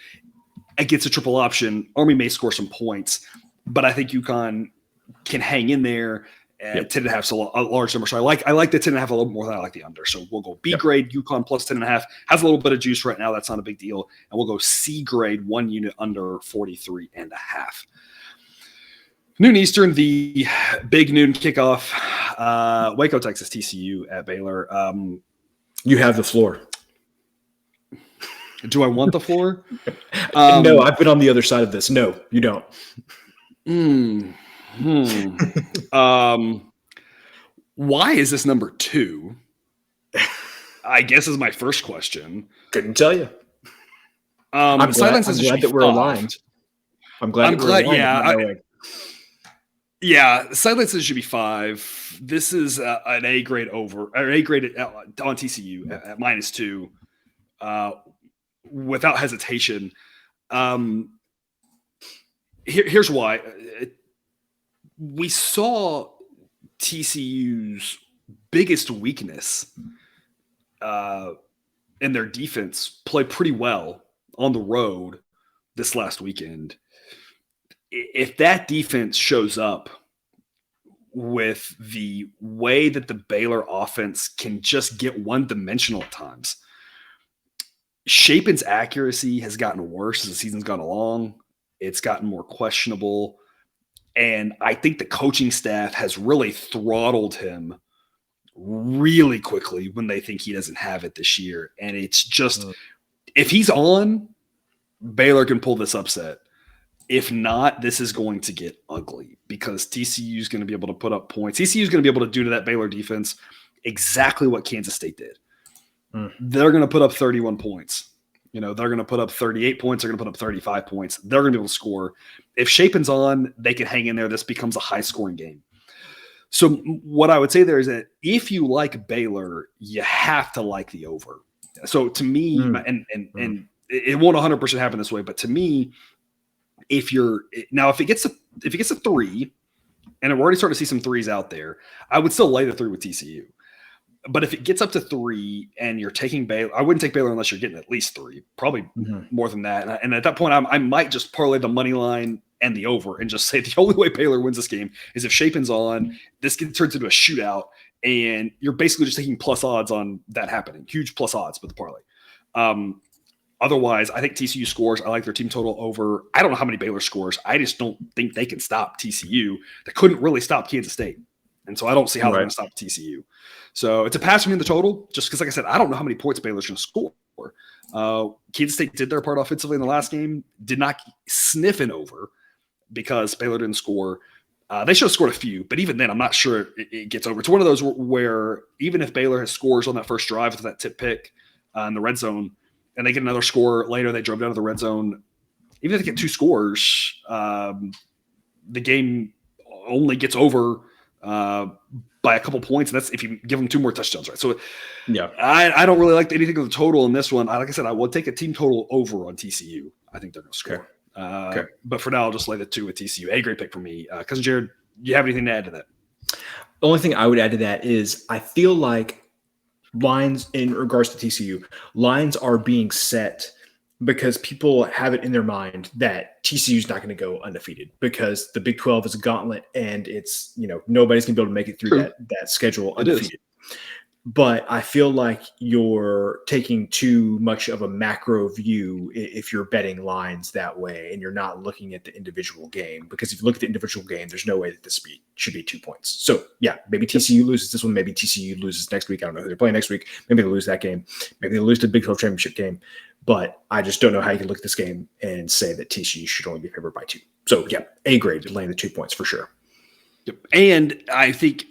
it gets a triple option. Army may score some points, but I think UConn can hang in there. 10.5 is a large number. So I like the 10.5 a little more than I like the under. So we'll go B grade, UConn plus 10.5. Has a little bit of juice right now. That's not a big deal. And we'll go C grade, 1 unit under 43.5. Noon Eastern, the big noon kickoff. Waco, Texas, TCU at Baylor. You have the floor. Do I want the floor? No, I've been on the other side of this. No, you don't. Why is this number 2? I guess is my first question. Couldn't tell you. I'm glad that we're aligned. I'm glad. Yeah, sidelines should be 5. This is an A grade over, or A grade on TCU at -2, without hesitation. Here's why. We saw TCU's biggest weakness in their defense play pretty well on the road this last weekend. If that defense shows up with the way that the Baylor offense can just get one-dimensional at times, Shapen's accuracy has gotten worse as the season's gone along. It's gotten more questionable. And I think the coaching staff has really throttled him really quickly when they think he doesn't have it this year. And it's just, if he's on, Baylor can pull this upset. If not, this is going to get ugly because TCU is going to be able to put up points. TCU is going to be able to do to that Baylor defense exactly what Kansas State did. They're going to put up 31 points. They're going to put up 38 points. They're going to put up 35 points. They're going to be able to score. If Shapen's on, they can hang in there. This becomes a high-scoring game. So what I would say there is that if you like Baylor, you have to like the over. So to me, and it won't 100% happen this way, but to me, if it gets a 3, and we're already starting to see some 3s out there, I would still lay the 3 with TCU. But if it gets up to 3 and you're taking Baylor, I wouldn't take Baylor unless you're getting at least 3, probably more than that. And at that point, I might just parlay the money line and the over and just say the only way Baylor wins this game is if Shapen's on, this turns into a shootout, and you're basically just taking plus odds on that happening. Huge plus odds with the parlay. Otherwise, I think TCU scores. I like their team total over. I don't know how many Baylor scores. I just don't think they can stop TCU. They couldn't really stop Kansas State. And so I don't see how they're going to stop TCU. So it's a pass for me in the total, just because, like I said, I don't know how many points Baylor's going to score. Kansas State did their part offensively in the last game, did not sniff an over because Baylor didn't score. They should have scored a few, but even then, I'm not sure it gets over. It's one of those where even if Baylor has scores on that first drive with that tip pick in the red zone, and they get another score later, they drove down to the red zone. Even if they get 2 scores, the game only gets over by a couple points, and that's if you give them 2 more touchdowns, right? So, I don't really like anything of the total in this one. Like I said, I would take a team total over on TCU. I think they're going to score. But for now, I'll just lay the 2 with TCU. A grade pick for me. Cousin Jared, do you have anything to add to that? The only thing I would add to that is I feel like lines in regards to TCU, lines are being set because people have it in their mind that TCU is not going to go undefeated because the Big 12 is a gauntlet and it's, nobody's going to be able to make it through that schedule undefeated. But I feel like you're taking too much of a macro view if you're betting lines that way and you're not looking at the individual game, because if you look at the individual game, there's no way that this should be 2 points. So maybe TCU loses this one. Maybe TCU loses next week. I don't know who they're playing next week. Maybe they lose that game. Maybe they lose the Big 12 championship game. But I just don't know how you can look at this game and say that TCU should only be favored by 2. So A grade, laying the 2 points for sure. Yep. And I think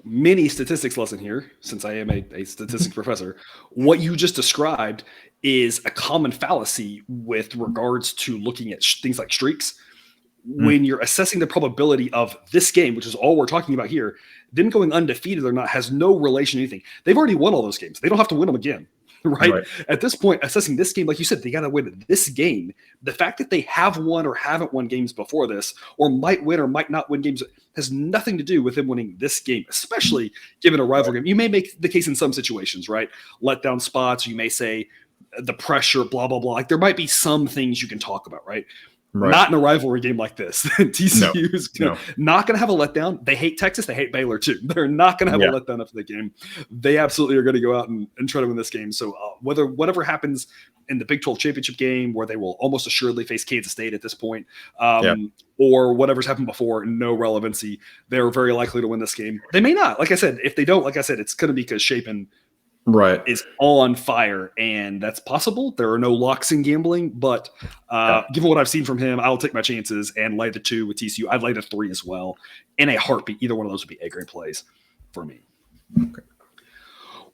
mini statistics lesson here, since I am a statistics professor. What you just described is a common fallacy with regards to looking at things like streaks. When you're assessing the probability of this game, which is all we're talking about here, them going undefeated or not has no relation to anything. They've already won all those games. They don't have to win them again. Right? At this point, assessing this game, like you said, they got to win this game. The fact that they have won or haven't won games before this, or might win or might not win games, has nothing to do with them winning this game, especially given a rival game. You may make the case in some situations, right? Letdown spots. You may say the pressure, blah, blah, blah. Like there might be some things you can talk about, right? Not in a rivalry game like this. TCU is not going to have a letdown. They hate Texas. They hate Baylor too. They're not going to have a letdown after the game. They absolutely are going to go out and try to win this game. So whatever happens in the Big 12 championship game, where they will almost assuredly face Kansas State at this point, or whatever's happened before, no relevancy, they're very likely to win this game. They may not. Like I said, if they don't, like I said, it's going to be because Shapen is on fire, and that's possible. There are no locks in gambling, but given what I've seen from him, I'll take my chances and lay the 2 with TCU. I'd lay the 3 as well in a heartbeat. Either one of those would be A-grade plays for me. Okay.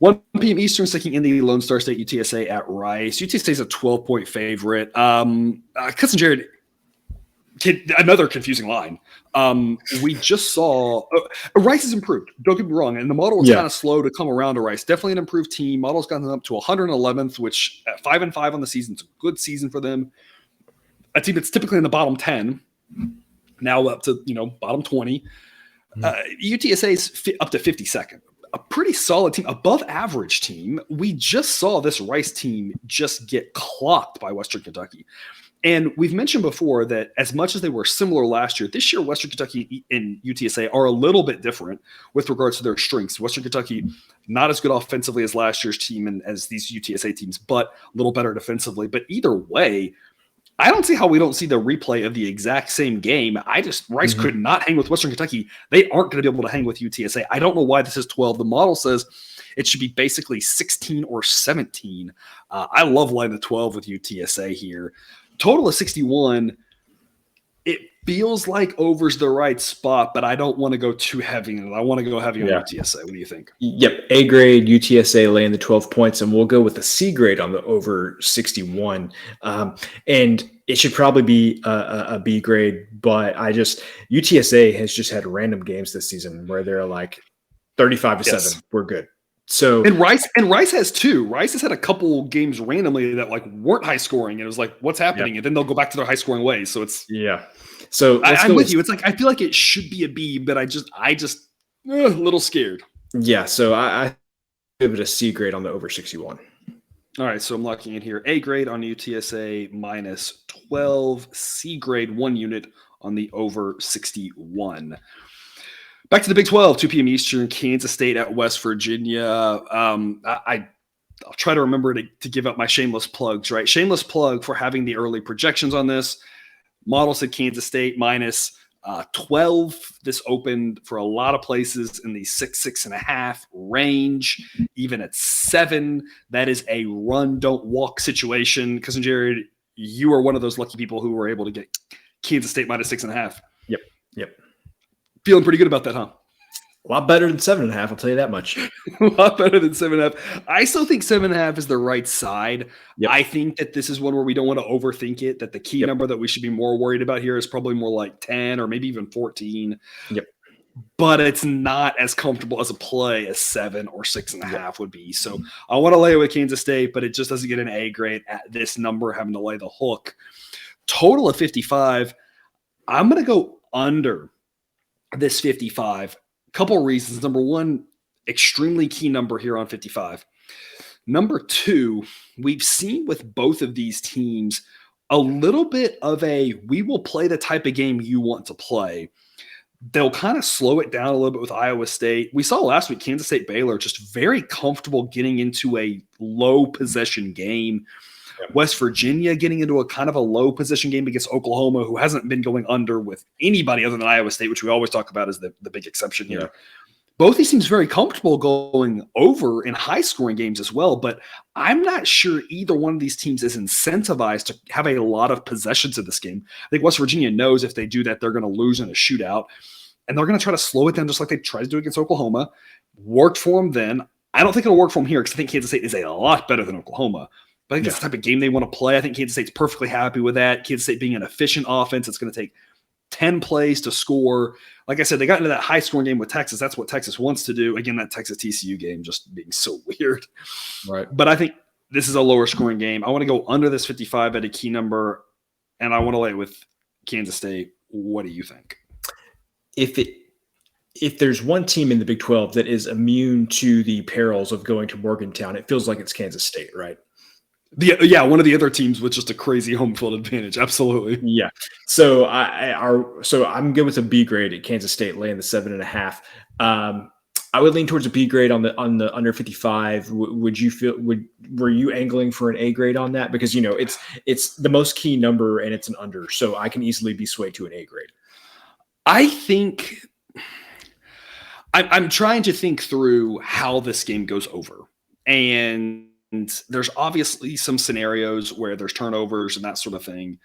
1 p.m. Eastern, sticking in the Lone Star State UTSA at Rice. UTSA is a 12-point favorite. Cousin Jared, another confusing line. We just saw Rice has improved. Don't get me wrong. And the model was kind of slow to come around to Rice. Definitely an improved team. Model's gotten up to 111th, which at 5-5 on the season, it's a good season for them. A team that's typically in the bottom 10, now up to, bottom 20. UTSA is up to 52nd. A pretty solid team, above average team. We just saw this Rice team just get clocked by Western Kentucky. And we've mentioned before that as much as they were similar last year, this year Western Kentucky and UTSA are a little bit different with regards to their strengths. Western Kentucky, not as good offensively as last year's team and as these UTSA teams, but a little better defensively. But either way, I don't see how we don't see the replay of the exact same game. Rice could not hang with Western Kentucky. They aren't going to be able to hang with UTSA. I don't know why this is 12. The model says it should be basically 16 or 17. I love line the 12 with UTSA here. Total of 61. It feels like over's the right spot, but I don't want to go too heavy in it. I want to go heavy on UTSA. What do you think? Yep. A grade, UTSA laying the 12 points, and we'll go with the C grade on the over 61. And it should probably be a B grade, but UTSA has just had random games this season where they're like 35-7. We're good. So and Rice has too. Rice has had a couple games randomly that weren't high scoring. And it was like, what's happening? And then they'll go back to their high scoring ways. So it's So I'm with you. It's like I feel like it should be a B, but I just a little scared. Yeah. So I give it a C grade on the over 61. All right. So I'm locking in here. A grade on UTSA minus 12. C grade 1 unit on the over 61. Back to the Big 12, 2 p.m. Eastern, Kansas State at West Virginia. I'll try to remember to give up my shameless plugs, right? Shameless plug for having the early projections on this. Model said Kansas State minus 12. This opened for a lot of places in the 6.5 range, even at 7. That is a run, don't walk situation. Cousin Jared, you are one of those lucky people who were able to get Kansas State minus 6.5. Yep. Feeling pretty good about that, huh? A lot better than 7.5, I'll tell you that much. A lot better than 7.5. I still think 7.5 is the right side. Yep. I think that this is one where we don't want to overthink it, that the key number that we should be more worried about here is probably more like 10 or maybe even 14. Yep. But it's not as comfortable as a play as 7 or 6.5 would be. So I want to lay it with Kansas State, but it just doesn't get an A grade at this number, having to lay the hook. Total of 55. I'm going to go under this 55. Couple reasons. Number one, extremely key number here on 55. Number two, we've seen with both of these teams a little bit of we will play the type of game you want to play. They'll kind of slow it down a little bit with Iowa State. We saw last week Kansas State Baylor just very comfortable getting into a low possession game. West Virginia getting into a kind of a low possession game against Oklahoma, who hasn't been going under with anybody other than Iowa State, which we always talk about as the big exception here. Both these teams very comfortable going over in high-scoring games as well, but I'm not sure either one of these teams is incentivized to have a lot of possessions in this game. I think West Virginia knows if they do that, they're going to lose in a shootout. and they're going to try to slow it down just like they tried to do against Oklahoma. Worked for them then. I don't think it'll work for them here because I think Kansas State is a lot better than Oklahoma. But I think that's the type of game they want to play. I think Kansas State's perfectly happy with that. Kansas State being an efficient offense, it's going to take 10 plays to score. Like I said, they got into that high-scoring game with Texas. That's what Texas wants to do. Again, that Texas-TCU game just being so weird. Right. But I think this is a lower-scoring game. I want to go under this 55 at a key number, and I want to lay it with Kansas State. What do you think? If there's one team in the Big 12 that is immune to the perils of going to Morgantown, it feels like it's Kansas State, right? One of the other teams with just a crazy home field advantage. Absolutely. Yeah. So I'm good with a B grade at Kansas State laying the 7.5. I would lean towards a B grade on the under 55. Were you angling for an A grade on that? Because it's the most key number and it's an under, so I can easily be swayed to an A grade. I think I'm trying to think through how this game goes over, and there's obviously some scenarios where there's turnovers and that sort of thing.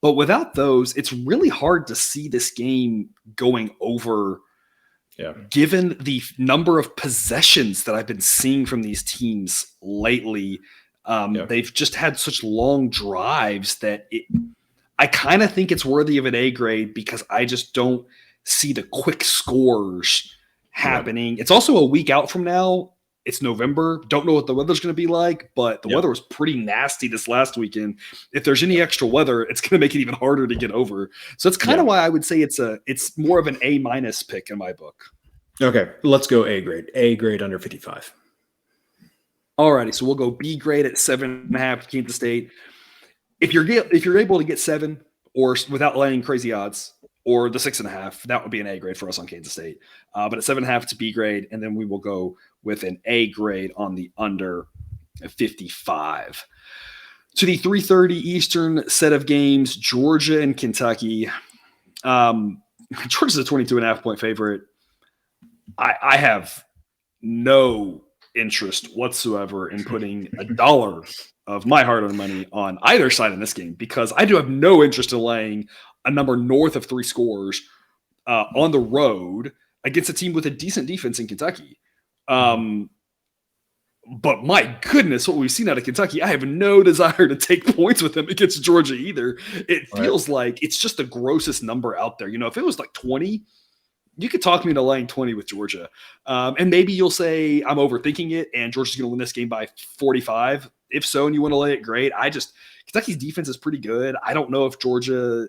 But without those, it's really hard to see this game going over, given the number of possessions that I've been seeing from these teams lately. They've just had such long drives that I kind of think it's worthy of an A grade because I just don't see the quick scores happening. It's also a week out from now. It's November. Don't know what the weather's going to be like, but the weather was pretty nasty this last weekend. If there's any extra weather, it's going to make it even harder to get over. So it's kind of why I would say it's more of an A- pick in my book. Okay, let's go A grade. A grade under 55. Alrighty, so we'll go B grade at 7.5 Kansas State. If you're able to get 7 or without laying crazy odds, or the 6.5, that would be an A grade for us on Kansas State. But at 7.5, it's a B grade, and then we will go with an A grade on the under 55. To the 3:30 Eastern set of games, Georgia and Kentucky. Georgia's a 22.5 point favorite. I have no interest whatsoever in putting $1 of my hard-earned money on either side in this game because I do have no interest in laying a number north of 3 scores on the road against a team with a decent defense in Kentucky. But my goodness, what we've seen out of Kentucky, I have no desire to take points with them against Georgia either. It feels like it's just the grossest number out there. If it was like 20, you could talk me into laying 20 with Georgia. And maybe you'll say I'm overthinking it and Georgia's going to win this game by 45. If so, and you want to lay it, great. Kentucky's defense is pretty good. I don't know if Georgia,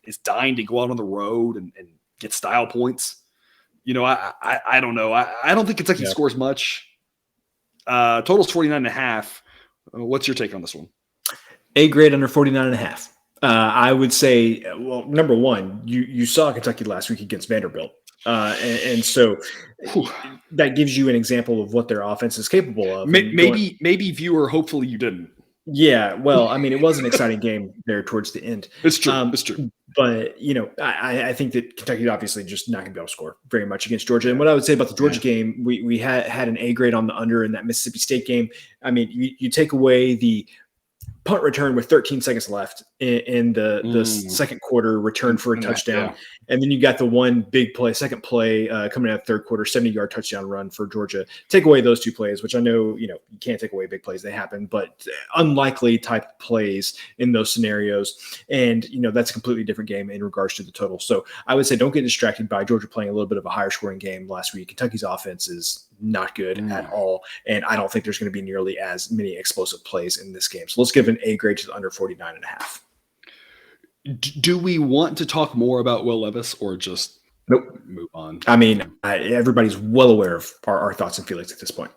is dying to go out on the road and get style points. I don't know. I don't think Kentucky scores much. Total's 49.5. What's your take on this one? A grade under 49.5. I would say, well, number one, you saw Kentucky last week against Vanderbilt. And so that gives you an example of what their offense is capable of. Maybe viewer, hopefully you didn't. Yeah, well, I mean, it was an exciting game there towards the end. It's true. It's true. But, I think that Kentucky obviously just not going to be able to score very much against Georgia. And what I would say about the Georgia game, we had an A grade on the under in that Mississippi State game. I mean, you take away the punt return with 13 seconds left in the second quarter, return for a touchdown. Yeah. And then you got the one big play, second play coming out of the third quarter, 70-yard touchdown run for Georgia. Take away those two plays, which I know, you can't take away big plays. They happen, but unlikely type plays in those scenarios. And, that's a completely different game in regards to the total. So I would say don't get distracted by Georgia playing a little bit of a higher scoring game last week. Kentucky's offense is not good at all. And I don't think there's going to be nearly as many explosive plays in this game. So let's give an A grade to the under 49.5. Do we want to talk more about Will Levis or just move on? I mean, everybody's well aware of our thoughts and feelings at this point.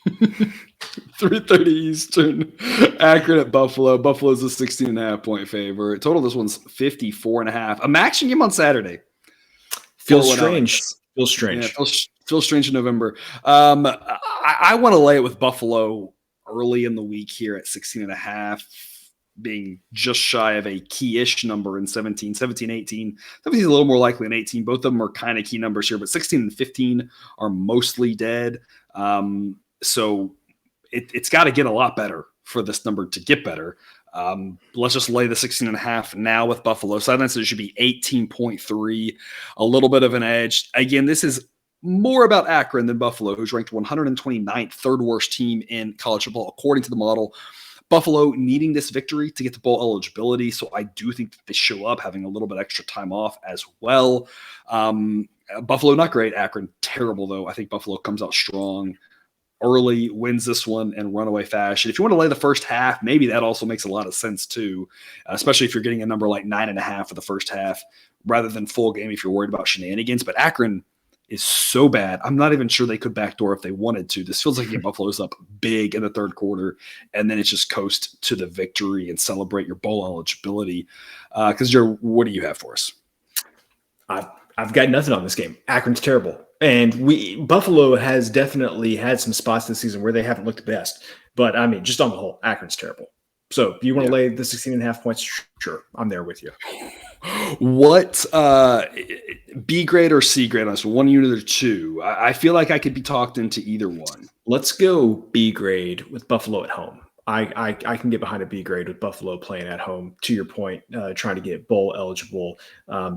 3:30 Eastern, Akron at Buffalo. Buffalo's a 16.5 point favorite. Total, this one's 54.5. A MACtion game on Saturday. Feels strange. Feels strange. Yeah, feels strange in November. I want to lay it with Buffalo early in the week here at 16.5. Being just shy of a key-ish number in 17, 18. 17 is a little more likely than 18. Both of them are kind of key numbers here, but 16 and 15 are mostly dead. So it's got to get a lot better for this number to get better. Let's just lay the 16.5 now with Buffalo. Sidelines, it should be 18.3, a little bit of an edge. Again, this is more about Akron than Buffalo, who's ranked 129th, third worst team in college football, according to the model. Buffalo needing this victory to get to bowl eligibility. So I do think that they show up having a little bit extra time off as well. Buffalo, not great. Akron, terrible, though. I think Buffalo comes out strong early, wins this one in runaway fashion. If you want to lay the first half, maybe that also makes a lot of sense too, especially if you're getting a number like 9.5 for the first half rather than full game if you're worried about shenanigans. But Akron is so bad. I'm not even sure they could backdoor if they wanted to. This feels like Buffalo's up big in the third quarter, and then it's just coast to the victory and celebrate your bowl eligibility. Because what do you have for us? I've got nothing on this game. Akron's terrible. And Buffalo has definitely had some spots this season where they haven't looked the best. But, I mean, just on the whole, Akron's terrible. So, do you want to lay the 16.5 points? Sure. I'm there with you. What B grade or C grade on this? One unit or two? I feel like I could be talked into either one. Let's go B grade with Buffalo at home. I can get behind a B grade with Buffalo playing at home. To your point, trying to get bowl eligible.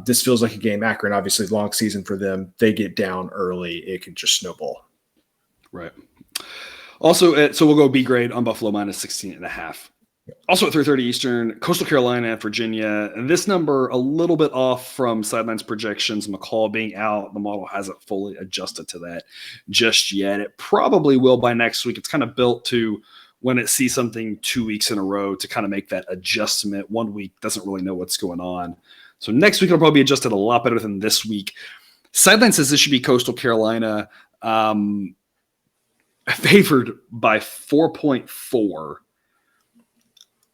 This feels like a game. Akron, obviously, long season for them. They get down early, it can just snowball. Right. Also, so we'll go B grade on Buffalo minus 16.5. Also at 3:30 Eastern, Coastal Carolina and Virginia. And this number a little bit off from sidelines projections. McCall being out, the model hasn't fully adjusted to that just yet. It probably will by next week. It's kind of built to when it sees something 2 weeks in a row to kind of make that adjustment. 1 week doesn't really know what's going on. So next week it'll probably be adjusted a lot better than this week. Sideline says this should be Coastal Carolina favored by 4.4.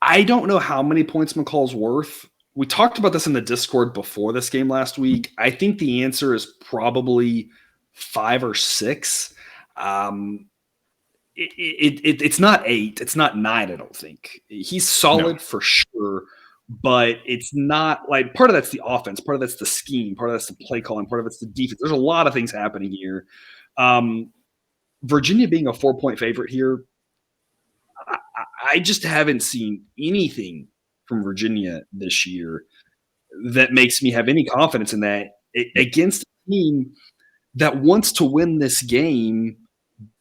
I don't know how many points McCall's worth. We talked about this in the Discord before this game last week. I think the answer is probably 5 or 6. It's not 8. It's not 9, I don't think. He's solid for sure, but it's not like part of that's the offense, part of that's the scheme, part of that's the play calling, part of it's the defense. There's a lot of things happening here. Virginia being a 4-point favorite here, I just haven't seen anything from Virginia this year that makes me have any confidence in that against a team that wants to win this game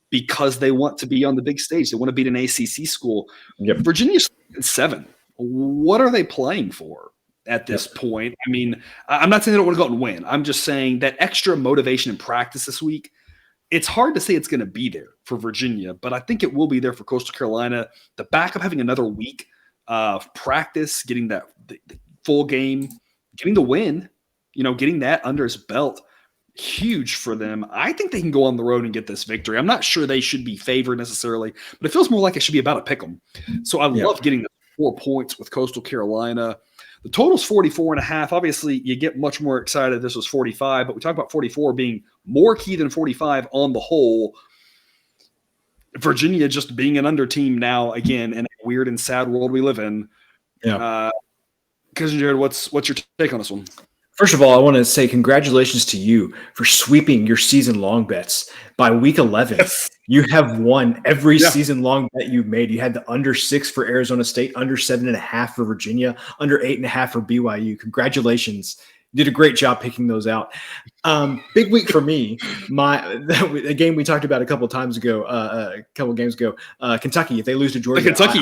because they want to be on the big stage. They want to beat an ACC school. Yep. Virginia's 7. What are they playing for at this point? I mean, I'm not saying they don't want to go out and win. I'm just saying that extra motivation and practice this week, it's hard to say it's going to be there for Virginia, but I think it will be there for Coastal Carolina. The backup having another week of practice, getting the full game, getting the win, getting that under his belt, huge for them. I think they can go on the road and get this victory. I'm not sure they should be favored necessarily, but it feels more like it should be about a pick 'em. So I love getting the 4 points with Coastal Carolina. The total's 44.5. Obviously, you get much more excited if this was 45, but we talk about 44 being more key than 45 on the whole. Virginia just being an under team now, again, in a weird and sad world we live in. Yeah. Cousin Jared, what's your take on this one? First of all, I want to say congratulations to you for sweeping your season-long bets. By week 11, you have won every season-long bet you've made. You had the under 6 for Arizona State, under 7.5 for Virginia, under 8.5 for BYU. Congratulations. You did a great job picking those out. Big week for me. A game we talked about a couple games ago, Kentucky. If they lose to Georgia, Kentucky.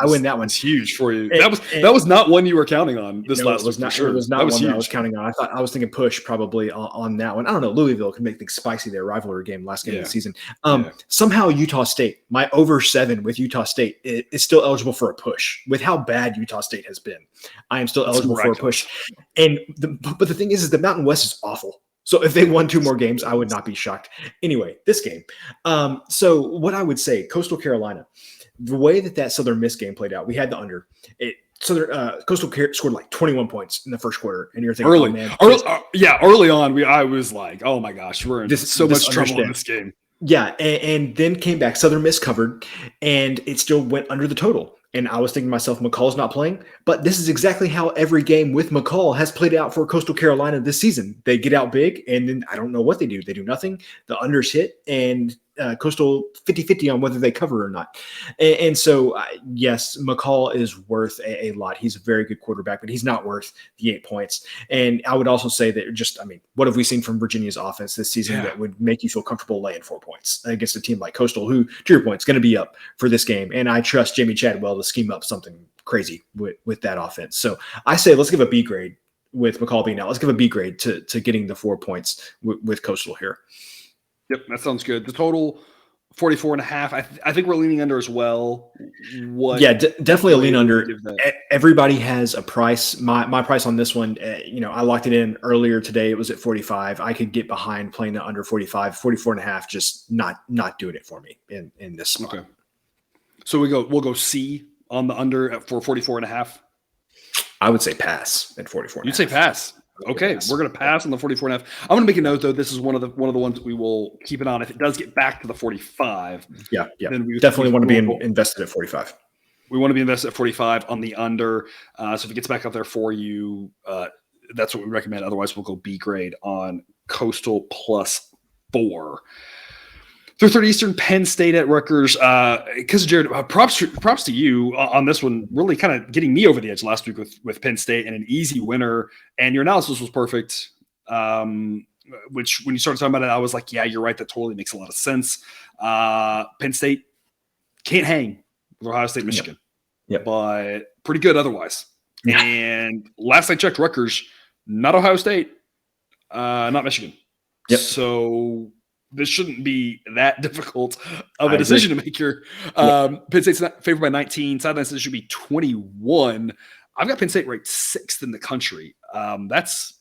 I win that one. It's huge for you. That was not one you were counting on this last week. Not sure. It was not one that I was counting on. I was thinking push probably on that one. I don't know. Louisville can make things spicy there. Rivalry game, last game of the season. Somehow Utah State, my over 7 with Utah State is still eligible for a push. With how bad Utah State has been, I am still eligible for a push. But the thing is the Mountain West is awful. So if they won 2 more games, I would not be shocked. Anyway, this game. So what I would say, Coastal Carolina, the way that Southern Miss game played out, we had the under. Coastal scored like 21 points in the first quarter, and you're thinking, early on, I was like, oh my gosh, we're in so much trouble in this game. Yeah, and then came back. Southern Miss covered, and it still went under the total. And I was thinking to myself, McCall's not playing. But this is exactly how every game with McCall has played out for Coastal Carolina this season. They get out big, and then I don't know what they do. They do nothing. The unders hit, and Coastal 50-50 on whether they cover or not. And so, yes, McCall is worth a lot. He's a very good quarterback, but he's not worth the 8 points. And I would also say that what have we seen from Virginia's offense this season that would make you feel comfortable laying 4 points against a team like Coastal, who, to your point, is going to be up for this game. And I trust Jamie Chadwell to scheme up something crazy with that offense. So I say let's give a B grade with McCall being out. Let's give a B grade to getting the 4 points with Coastal here. Yep, that sounds good. The total 44.5. I think we're leaning under as well. Definitely a lean under. Everybody has a price. My price on this one, I locked it in earlier today. It was at 45. I could get behind playing the under 45, 44.5, just not doing it for me in this spot. Okay. So we'll go C on the under for 44.5. I would say pass at 44. You'd say pass. Okay, we're going to pass on the 44.5. I'm going to make a note, though. This is one of the ones that we will keep an eye on. If it does get back to the 45, then we definitely want to be invested at 45. We want to be invested at 45 on the under. So if it gets back up there for you, that's what we recommend. Otherwise, we'll go B grade on Coastal +4. 3:30 Eastern, Penn State at Rutgers. Because Jared, props to you on this one. Really kind of getting me over the edge last week with Penn State and an easy winner. And your analysis was perfect. Which when you started talking about it, I was like, yeah, you're right. That totally makes a lot of sense. Penn State can't hang with Ohio State, Michigan, but pretty good otherwise. Yeah. And last I checked, Rutgers, not Ohio State, not Michigan. Yep. So this shouldn't be that difficult of a decision to make here. Penn State's not favored by 19. Sideline says it should be 21. I've got Penn State ranked 6th in the country. That's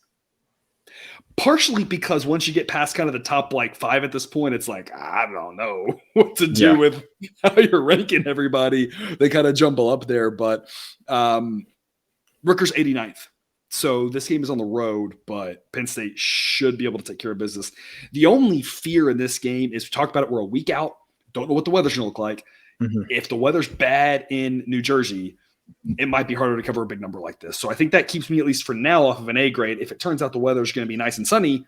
partially because once you get past kind of the top 5 at this point, it's like, I don't know what to do with how you're ranking everybody. They kind of jumble up there, but Rutgers 89th. So this game is on the road, but Penn State should be able to take care of business. The only fear in this game is we talked about it. We're a week out. Don't know what the weather's going to look like. Mm-hmm. If the weather's bad in New Jersey, it might be harder to cover a big number like this. So I think that keeps me, at least for now, off of an A grade. If it turns out the weather's going to be nice and sunny,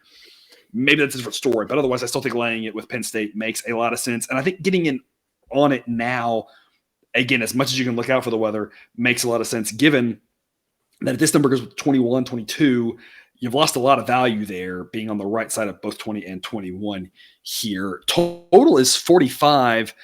maybe that's a different story. But otherwise, I still think laying it with Penn State makes a lot of sense. And I think getting in on it now, again, as much as you can look out for the weather, makes a lot of sense, given that if this number goes with 21, 22, you've lost a lot of value there, being on the right side of both 20 and 21 here. Total is 45.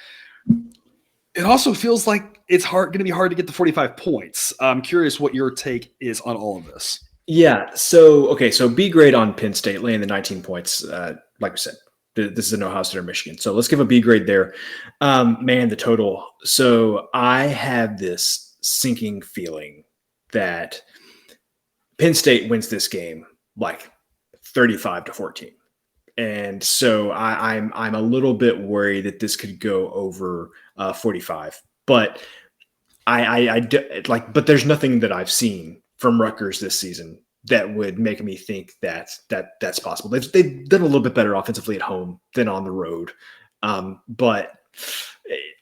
It also feels like it's going to be hard to get the 45 points. I'm curious what your take is on all of this. Yeah. So B grade on Penn State, laying the 19 points. Like we said, this is an Ohio State or Michigan. So let's give a B grade there. The total. So I have this sinking feeling that Penn State wins this game 35-14. And so I'm a little bit worried that this could go over 45. But but there's nothing that I've seen from Rutgers this season that would make me think that's possible. They've done a little bit better offensively at home than on the road. But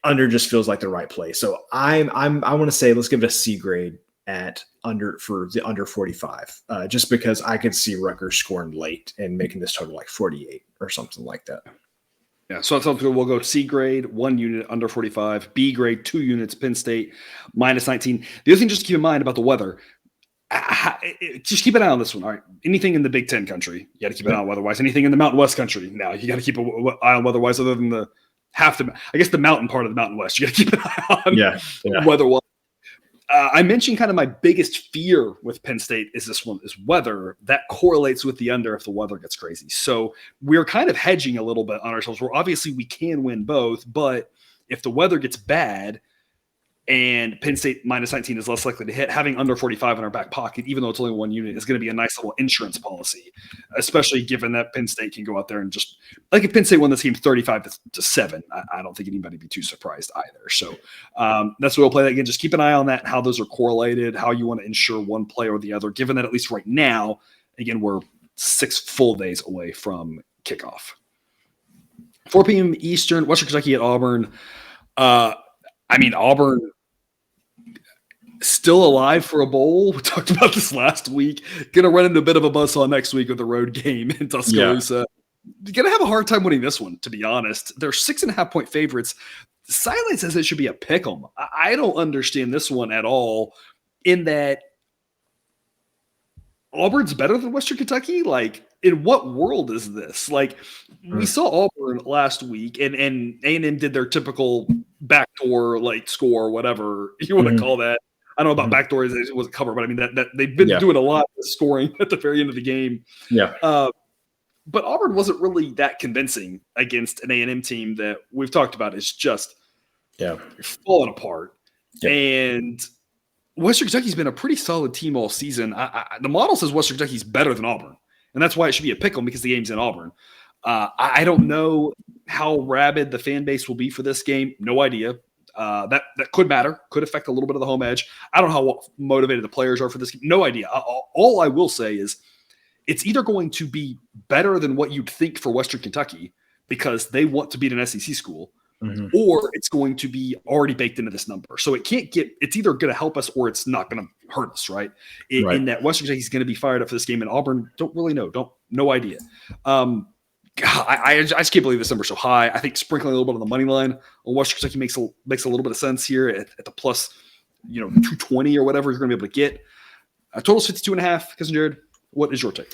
under just feels like the right play. So I want to say let's give it a C grade at under 45, just because I could see Rutgers scoring late and making this total 48 or something like that. Yeah, so that sounds good. We'll go C grade, 1 unit under 45, B grade, 2 units, Penn State, -19. The other thing just to keep in mind about the weather, just keep an eye on this one. All right, anything in the Big Ten country, you got to keep an eye on weather-wise. Anything in the Mountain West country, now you got to keep an eye on weather-wise, other than the mountain part of the Mountain West. You got to keep an eye on weather-wise. I mentioned kind of my biggest fear with Penn State is weather. That correlates with the under if the weather gets crazy. So we're kind of hedging a little bit on ourselves. Where obviously we can win both, but if the weather gets bad and Penn State -19 is less likely to hit, having under 45 in our back pocket, even though it's only 1 unit, is going to be a nice little insurance policy, especially given that Penn State can go out there and just – if Penn State won this game 35-7, I don't think anybody would be too surprised either. So that's what we'll play that again. Just keep an eye on that, how those are correlated, how you want to insure one play or the other, given that at least right now, again, we're 6 full days away from kickoff. 4 p.m. Eastern, Western Kentucky at Auburn. Auburn – still alive for a bowl. We talked about this last week. Going to run into a bit of a buzzsaw next week with the road game in Tuscaloosa. going to have a hard time winning this one, to be honest. They're 6.5-point favorites. The sideline says it should be a pick 'em. I don't understand this one at all, in that Auburn's better than Western Kentucky. Like, in what world is this? Like, we saw Auburn last week, and A&M did their typical backdoor like score, whatever you want to call that. I don't know about backdoor; it wasn't cover, but I mean that they've been doing a lot of scoring at the very end of the game. Yeah. But Auburn wasn't really that convincing against an A&M team that we've talked about is just falling apart. Yeah. And Western Kentucky's been a pretty solid team all season. The model says Western Kentucky's better than Auburn, and that's why it should be a pick 'em, because the game's in Auburn. I don't know how rabid the fan base will be for this game. No idea. That could matter, could affect a little bit of the home edge. I don't know how motivated the players are for this game. No idea. All I will say is it's either going to be better than what you'd think for Western Kentucky because they want to beat an SEC school, or it's going to be already baked into this number. So it's either going to help us or it's not going to hurt us, right? In that Western Kentucky is going to be fired up for this game, and Auburn don't really know. No idea. I just can't believe this number's so high. I think sprinkling a little bit on the money line on Western Kentucky makes a little bit of sense here at the plus, 220 or whatever you're going to be able to get. Total's 52.5. Cousin Jared, what is your take?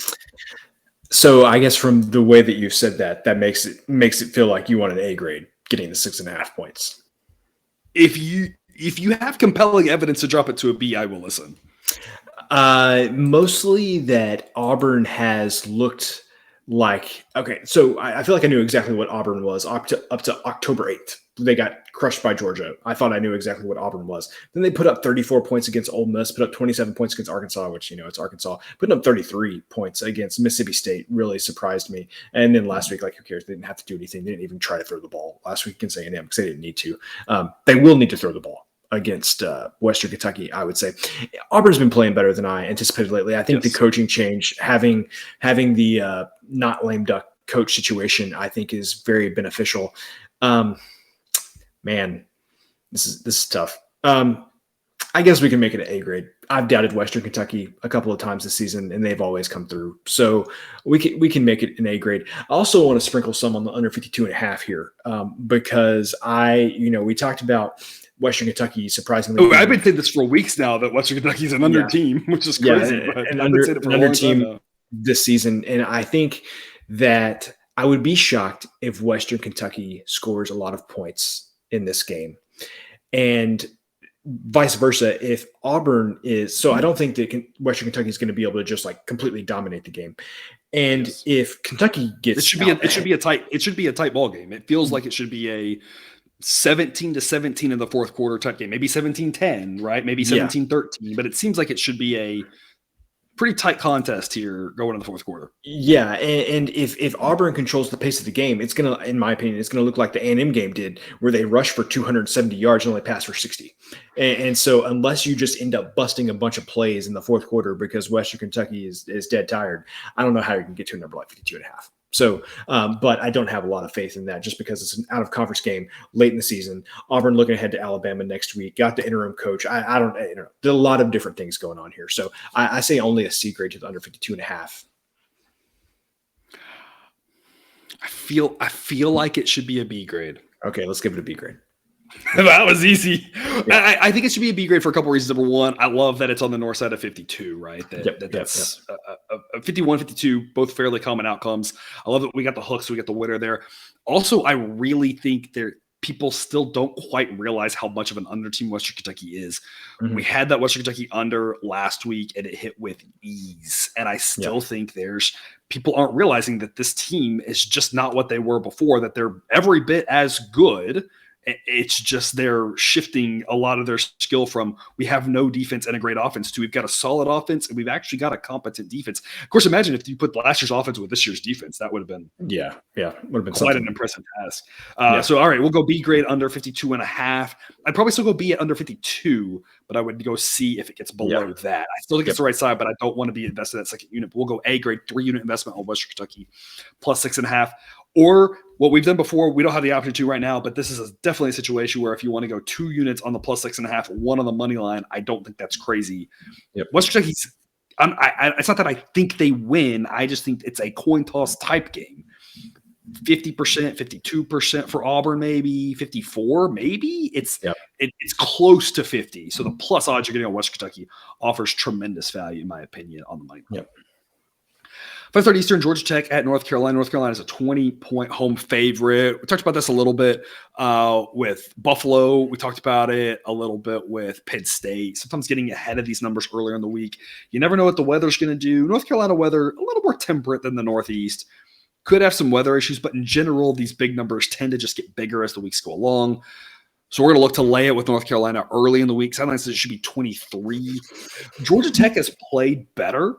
So I guess from the way that you said that makes it feel like you want an A grade getting the 6.5 points. If you have compelling evidence to drop it to a B, I will listen. Mostly that Auburn has looked like, okay, so I feel like I knew exactly what Auburn was up to October 8th. They got crushed by Georgia. I thought I knew exactly what Auburn was. Then they put up 34 points against Ole Miss, put up 27 points against Arkansas, which, it's Arkansas. Putting up 33 points against Mississippi State really surprised me. And then last week, like, who cares? They didn't have to do anything. They didn't even try to throw the ball last week against A&M because they didn't need to. They will need to throw the ball against Western Kentucky, I would say. Auburn's been playing better than I anticipated lately. I think the coaching change, having the not lame duck coach situation, I think is very beneficial. Man, this is tough. I guess we can make it an A grade. I've doubted Western Kentucky a couple of times this season, and they've always come through. So we can make it an A grade. I also want to sprinkle some on the under 52.5 here because we talked about Western Kentucky surprisingly. I've been saying this for weeks now that Western Kentucky is an under team, which is crazy. An under team this season, and I think that I would be shocked if Western Kentucky scores a lot of points in this game, and vice versa. If Auburn is, so I don't think that Western Kentucky is going to be able to just like completely dominate the game. And if Kentucky gets, it should be a tight ball game. It feels like it should be a 17-17 in the fourth quarter type game, maybe 17-10, right? Maybe 17-13, but it seems like it should be a pretty tight contest here going in the fourth quarter. Yeah, and if Auburn controls the pace of the game, it's going to, in my opinion, it's going to look like the A&M game did, where they rushed for 270 yards and only passed for 60. And so unless you just end up busting a bunch of plays in the fourth quarter because Western Kentucky is dead tired, I don't know how you can get to a number like 52.5. So, but I don't have a lot of faith in that just because it's an out-of-conference game late in the season. Auburn looking ahead to Alabama next week, got the interim coach. I don't know. There's a lot of different things going on here. So I say only a C grade to the under 52.5. I feel like it should be a B grade. Okay, let's give it a B grade. That was easy. Yeah. I think it should be a B grade for a couple of reasons. Number one, I love that it's on the north side of 52, right? That's 51, 52, both fairly common outcomes. I love that we got the hooks, we got the winner there. Also, I really think people still don't quite realize how much of an under team Western Kentucky is. Mm-hmm. We had that Western Kentucky under last week, and it hit with ease. And I still think people aren't realizing that this team is just not what they were before, that they're every bit as good. It's just they're shifting a lot of their skill from we have no defense and a great offense to we've got a solid offense and we've actually got a competent defense. Of course, imagine if you put last year's offense with this year's defense, that would have been would have been quite an impressive task. So all right, we'll go B grade under 52.5. I'd probably still go B at under 52, but I would go C if it gets below that. I still think it's the right side, but I don't want to be invested in that second unit. But we'll go A grade 3-unit investment on Western Kentucky plus 6.5. Or what we've done before, we don't have the option to right now, but this is definitely a situation where if you want to go 2 units on the plus 6.5, 1 on the money line, I don't think that's crazy. Yep. Western Kentucky's, it's not that I think they win. I just think it's a coin toss type game. 50%, 52% for Auburn, maybe 54, maybe it's close to 50. So the plus odds you're getting on West Kentucky offers tremendous value, in my opinion, on the money. Yep. 5:30 Eastern, Georgia Tech at North Carolina. North Carolina is a 20-point home favorite. We talked about this a little bit with Buffalo. We talked about it a little bit with Penn State. Sometimes getting ahead of these numbers earlier in the week. You never know what the weather's going to do. North Carolina weather, a little more temperate than the Northeast. Could have some weather issues, but in general, these big numbers tend to just get bigger as the weeks go along. So we're going to look to lay it with North Carolina early in the week. Sometimes it should be 23. Georgia Tech has played better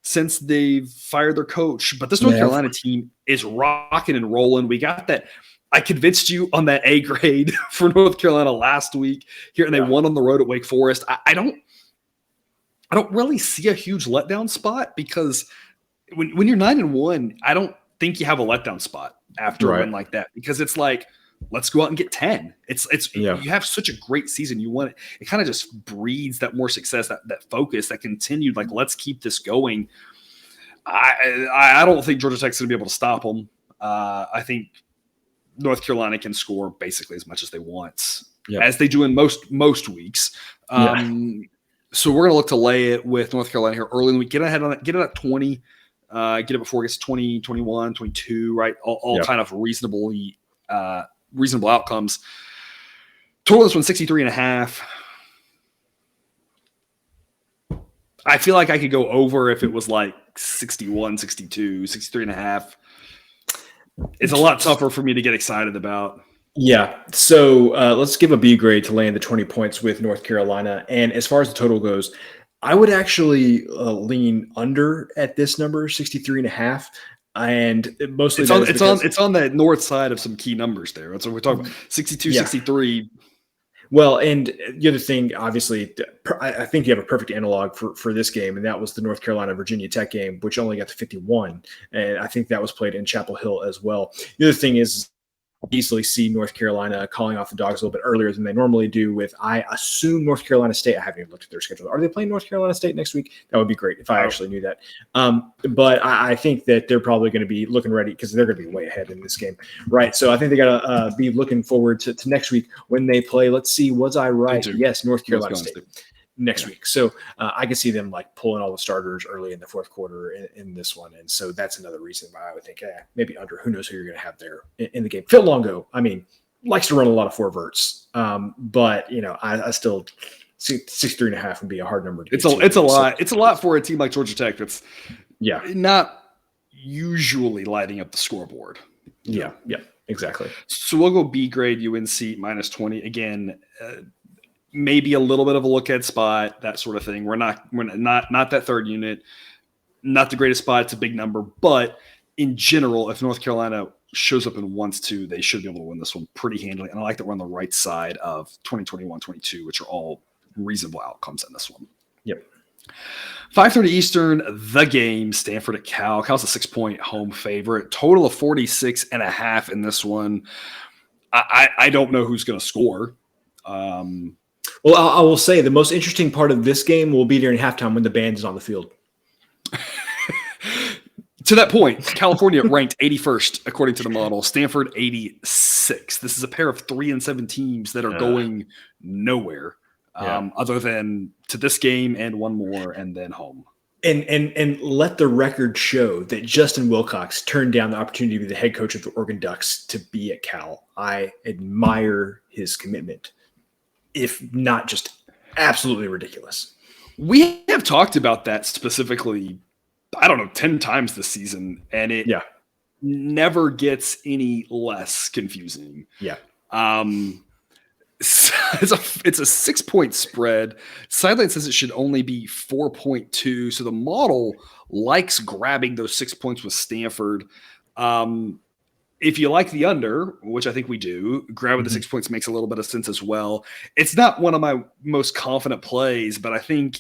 since they've fired their coach. But this North Carolina team is rocking and rolling. We got that. I convinced you on that A grade for North Carolina last week here, and they won on the road at Wake Forest. I don't really see a huge letdown spot because when you're 9-1, I don't think you have a letdown spot after a win like that, because it's like, let's go out and get 10. You have such a great season. You want it. It kind of just breeds that more success, that focus, that continued, like, let's keep this going. I don't think Georgia Tech's going to be able to stop them. I think North Carolina can score basically as much as they want, as they do in most weeks. So we're going to look to lay it with North Carolina here early in the week. Get ahead on it. Get it at 20. Get it before it gets 20, 21, 22, right? All kind of reasonable outcomes. Total this one 63.5. I feel like I could go over if it was like 61, 62, 63.5. It's a lot tougher for me to get excited about. Yeah. So let's give a B grade to land the 20 points with North Carolina. And as far as the total goes, I would actually lean under at this number, 63.5. And mostly it's on the north side of some key numbers there. So we're talking 62, 63. Well, and the other thing, obviously, I think you have a perfect analog for this game, and that was the North Carolina-Virginia Tech game, which only got to 51. And I think that was played in Chapel Hill as well. The other thing is, easily see North Carolina calling off the Dogs a little bit earlier than they normally do with, I assume, North Carolina State. I haven't even looked at their schedule. Are they playing North Carolina State next week? That would be great if I actually knew that. But I think that they're probably going to be looking ready because they're going to be way ahead in this game, right? So I think they got to be looking forward to next week when they play. Let's see, was I right? Yes, North Carolina State. Next week. So I can see them like pulling all the starters early in the fourth quarter in this one. And so that's another reason why I would think maybe under. Who knows who you're going to have there in the game. Phil Longo, I mean, likes to run a lot of 4 verts. But, I still see 63.5 would be a hard number. It's a lot. It's a lot for a team like Georgia Tech that's not usually lighting up the scoreboard. Yeah, exactly. So we'll go B grade UNC minus 20. Again, maybe a little bit of a look at spot, that sort of thing. We're not that third unit, not the greatest spot. It's a big number, but in general, if North Carolina shows up and wants to, they should be able to win this one pretty handily. And I like that we're on the right side of 2021-22, which are all reasonable outcomes in this one. Yep. 5:30 Eastern, the game, Stanford at Cal. Cal's a 6-point home favorite. Total of 46.5 in this one. I don't know who's going to score. Well, I will say the most interesting part of this game will be during halftime when the band is on the field. To that point, California ranked 81st according to the model. Stanford 86. This is a pair of 3-7 teams that are going nowhere, other than to this game and one more and then home. And let the record show that Justin Wilcox turned down the opportunity to be the head coach of the Oregon Ducks to be at Cal. I admire his commitment, if not just absolutely ridiculous. We have talked about that specifically, 10 times this season, and it never gets any less confusing. Yeah. It's a 6-point spread. Sideline says it should only be 4.2. So the model likes grabbing those 6 points with Stanford. If you like the under, which I think we do, grabbing the 6 points makes a little bit of sense as well. It's not one of my most confident plays, but I think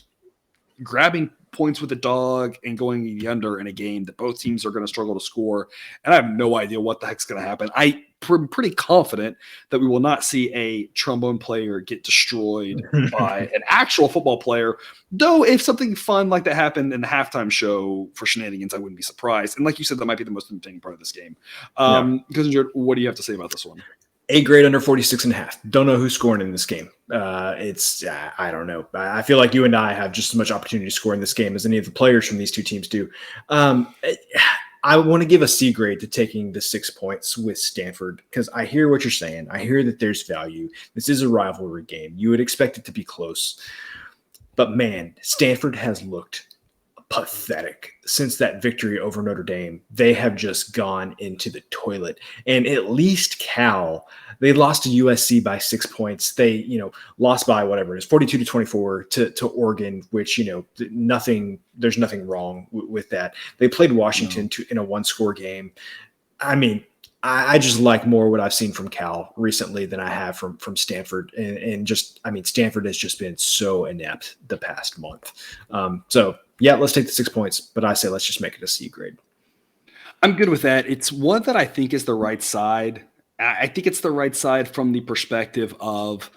grabbing points with the dog and going the under in a game that both teams are going to struggle to score, and I have no idea what the heck's going to happen. I pretty confident that we will not see a trombone player get destroyed by an actual football player. Though if something fun like that happened in the halftime show for shenanigans, I wouldn't be surprised. And like you said, that might be the most entertaining part of this game. Because what do you have to say about this one? A grade under 46.5. Don't know who's scoring in this game. I don't know. I feel like you and I have just as much opportunity to score in this game as any of the players from these two teams do. I want to give a C grade to taking the 6 points with Stanford because I hear what you're saying. I hear that there's value. This is a rivalry game. You would expect it to be close. But, man, Stanford has looked pathetic since that victory over Notre Dame. They have just gone into the toilet. And at least Cal, they lost to USC by 6 points. They, lost by whatever it is, 42-24 to Oregon, which, there's nothing wrong with that. They played Washington in a one-score game. I mean, I just like more what I've seen from Cal recently than I have from Stanford. And Stanford has just been so inept the past month. Yeah, let's take the 6 points, but I say let's just make it a C grade. I'm good with that. It's one that I think is the right side. I think it's the right side from the perspective of,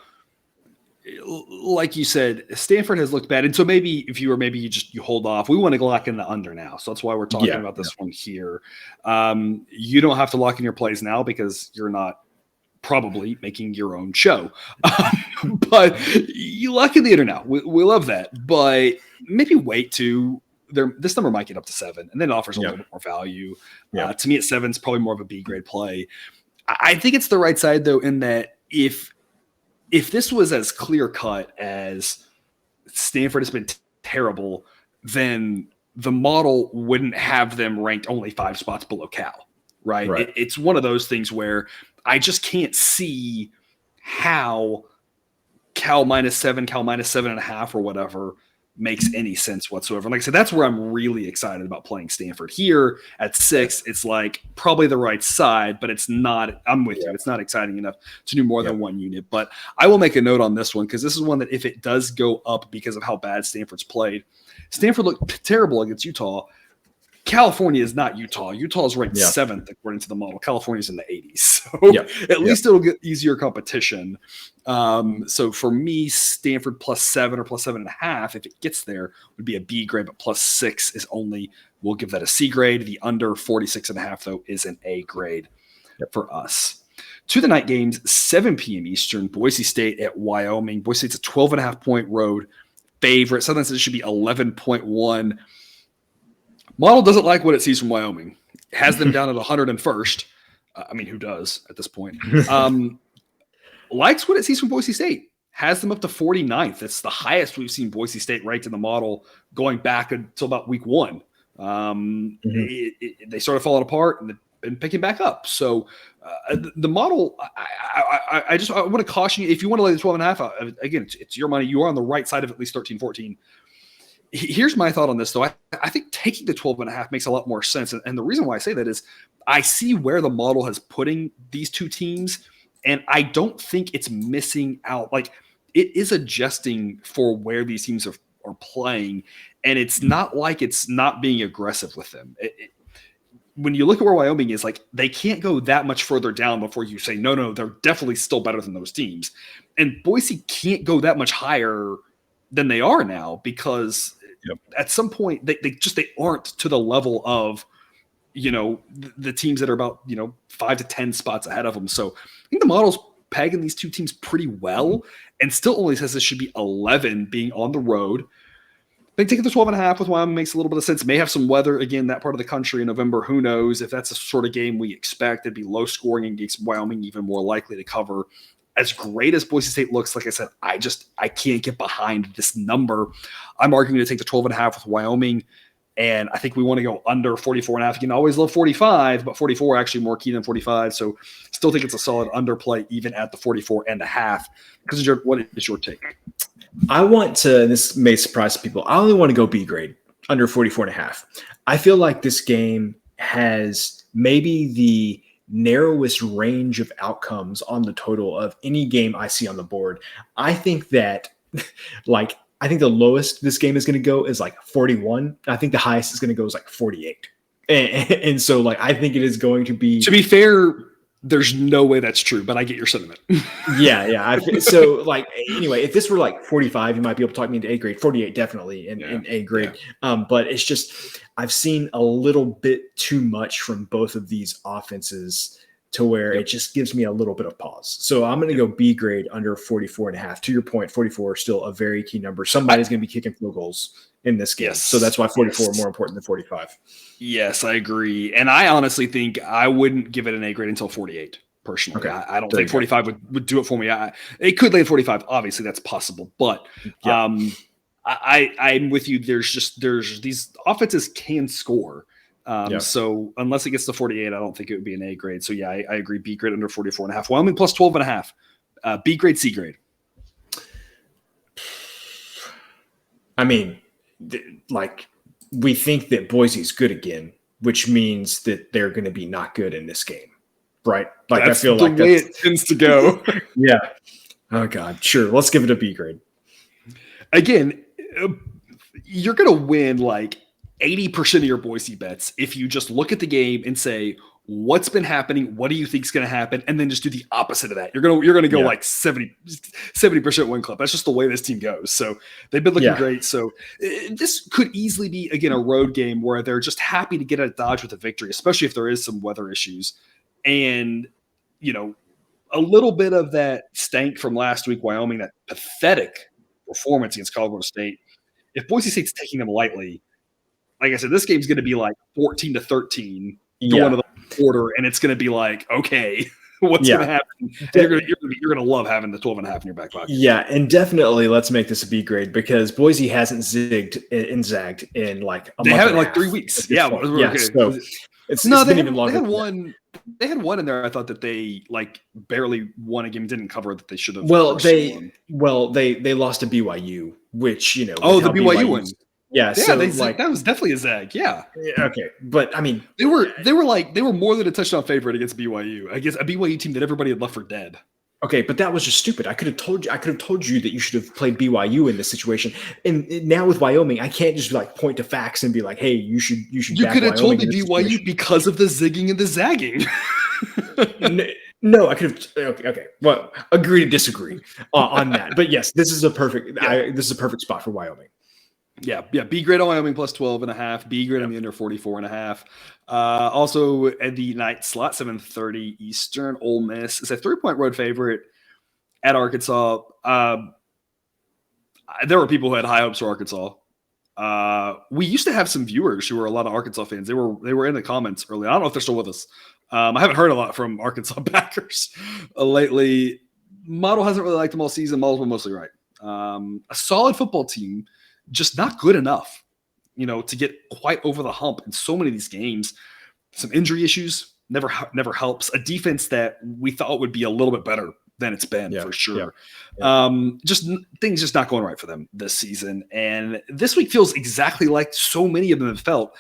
like you said, Stanford has looked bad. And so maybe you hold off. We want to lock in the under now. So that's why we're talking about this one here. You don't have to lock in your plays now because you're not probably making your own show. But you lock in the under now. We love that. But maybe wait to this number might get up to 7 and then it offers a little bit more value. To me at 7 is probably more of a B grade play. I think it's the right side though, in that if this was as clear cut as Stanford has been terrible, then the model wouldn't have them ranked only 5 spots below Cal, right? It's one of those things where I just can't see how Cal -7, Cal -7.5 or whatever makes any sense whatsoever. Like I said, that's where I'm really excited about playing Stanford. Here at 6, it's like probably the right side, but it's not. I'm with you. It's not exciting enough to do more than one unit. But I will make a note on this one because this is one that if it does go up because of how bad Stanford's played, Stanford looked terrible against Utah. California is not Utah. Utah is ranked 7th according to the model. California's in the 80s. So at least it'll get easier competition. So for me, Stanford +7 or +7.5, if it gets there, would be a B grade, but +6 is only, we'll give that a C grade. The under 46.5, though, is an A grade for us. To the night games, 7 p.m. Eastern, Boise State at Wyoming. Boise State's a 12.5-point road favorite. Southern says it should be 11.1. Model doesn't like what it sees from Wyoming. It has them down at 101st. Who does at this point? Likes what it sees from Boise State. Has them up to 49th. That's the highest we've seen Boise State ranked in the model going back until about week 1. They started falling apart and they've been picking back up. So the model, I want to caution you, if you want to lay the 12.5, again, it's your money. You are on the right side of at least 13, 14. Here's my thought on this, though. I think taking the 12.5 makes a lot more sense. And the reason why I say that is I see where the model has putting these two teams, and I don't think it's missing out. Like, it is adjusting for where these teams are playing, and it's not like it's not being aggressive with them. When you look at where Wyoming is, like, they can't go that much further down before you say, no, they're definitely still better than those teams. And Boise can't go that much higher than they are now because at some point they aren't to the level of, the teams that are about, 5 to 10 spots ahead of them. So I think the model's pegging these two teams pretty well and still only says this should be 11 being on the road. I think taking the 12.5 with Wyoming makes a little bit of sense. May have some weather again, that part of the country in November. Who knows if that's the sort of game we expect. It'd be low scoring and makes Wyoming even more likely to cover. As great as Boise State looks, like I said, I can't get behind this number. I'm arguing to take the 12.5 with Wyoming, and I think we want to go under 44.5. You can always love 45, but 44 actually more key than 45. So still think it's a solid underplay even at the 44.5. Because what is your take? I want to, and this may surprise people, I only want to go B grade, under 44.5. I feel like this game has maybe the narrowest range of outcomes on the total of any game I see on the board. I think that I think the lowest this game is going to go is like 41. I think the highest is going to go is like 48. And so I think it is going to be. To be fair, There's no way that's true, but I get your sentiment. Yeah. So, like, anyway, if this were like 45, you might be able to talk me into A grade. 48, definitely in A grade. Yeah. But it's just, I've seen a little bit too much from both of these offenses to where it just gives me a little bit of pause. So I'm going to go B grade under 44.5. To your point, 44 is still a very key number. Somebody's going to be kicking field goals in this game. So that's why 44 is more important than 45. Yes, I agree. And I honestly think I wouldn't give it an A grade until 48, personally. Okay. I don't think 45 would do it for me. It could lay at 45. Obviously, that's possible. But I'm with you. There's these offenses can score. So unless it gets to 48, I don't think it would be an A grade. So, I agree. B grade under 44.5. Wyoming plus 12.5. B grade, C grade. I mean, we think that Boise's good again, which means that they're going to be not good in this game, right? Like, that's I feel like the way it tends to go. Yeah. Oh God, sure. Let's give it a B grade. Again, you're going to win like 80% of your Boise bets if you just look at the game and say, what's been happening? What do you think is going to happen? And then just do the opposite of that. You're going to go like 70% win clip. That's just the way this team goes. So they've been looking great. So this could easily be, again, a road game where they're just happy to get at Dodge with a victory, especially if there is some weather issues. And, a little bit of that stank from last week, Wyoming, that pathetic performance against Colorado State. If Boise State's taking them lightly, like I said, this game's going to be like 14-13 going to the quarter, and it's going to be like, okay, what's going to happen? You're going to love having the 12.5 in your back pocket. Yeah, and definitely let's make this a B grade because Boise hasn't zigged and zagged in like a month. They haven't in like half 3 weeks. Yeah, okay. So it's been even longer. They had one in there. I thought that they like barely won a game, didn't cover that they should have. They lost to BYU, which the BYU one. Yeah, so that was definitely a zag. Yeah. Okay, but I mean, they were more than a touchdown favorite against BYU. I guess a BYU team that everybody had left for dead. Okay, but that was just stupid. I could have told you that you should have played BYU in this situation. And now with Wyoming, I can't just like point to facts and be like, "Hey, you should." You could have told me BYU because of the zigging and the zagging. No, I could have. Okay. Well, agree to disagree on that. But yes, this is a perfect spot for Wyoming. Yeah. B grade on Wyoming plus 12.5. B grade on the under 44.5. Also at the night slot, 7:30 Eastern, Ole Miss is a 3-point road favorite at Arkansas. There were people who had high hopes for Arkansas. We used to have some viewers who were a lot of Arkansas fans. They were in the comments early. I don't know if they're still with us. I haven't heard a lot from Arkansas backers lately. Model hasn't really liked them all season. Model's been mostly right. A solid football team, just not good enough, to get quite over the hump in so many of these games. Some injury issues never helps. A defense that we thought would be a little bit better than it's been for sure. Just things just not going right for them this season. And this week feels exactly like so many of them have felt,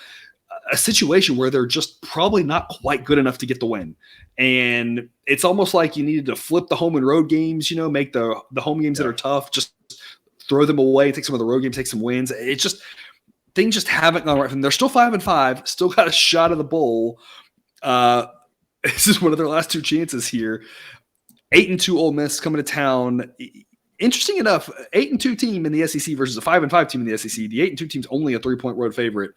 a situation where they're just probably not quite good enough to get the win. And it's almost like you needed to flip the home and road games, make the home games that are tough, just throw them away, take some of the road games, take some wins. It's just things just haven't gone right for them. They're still 5-5, still got a shot of the bowl. This is one of their last 2 chances here. 8-2 Ole Miss coming to town. Interesting enough, 8-2 team in the SEC versus a 5-5 team in the SEC. The 8-2 team's only a 3-point road favorite.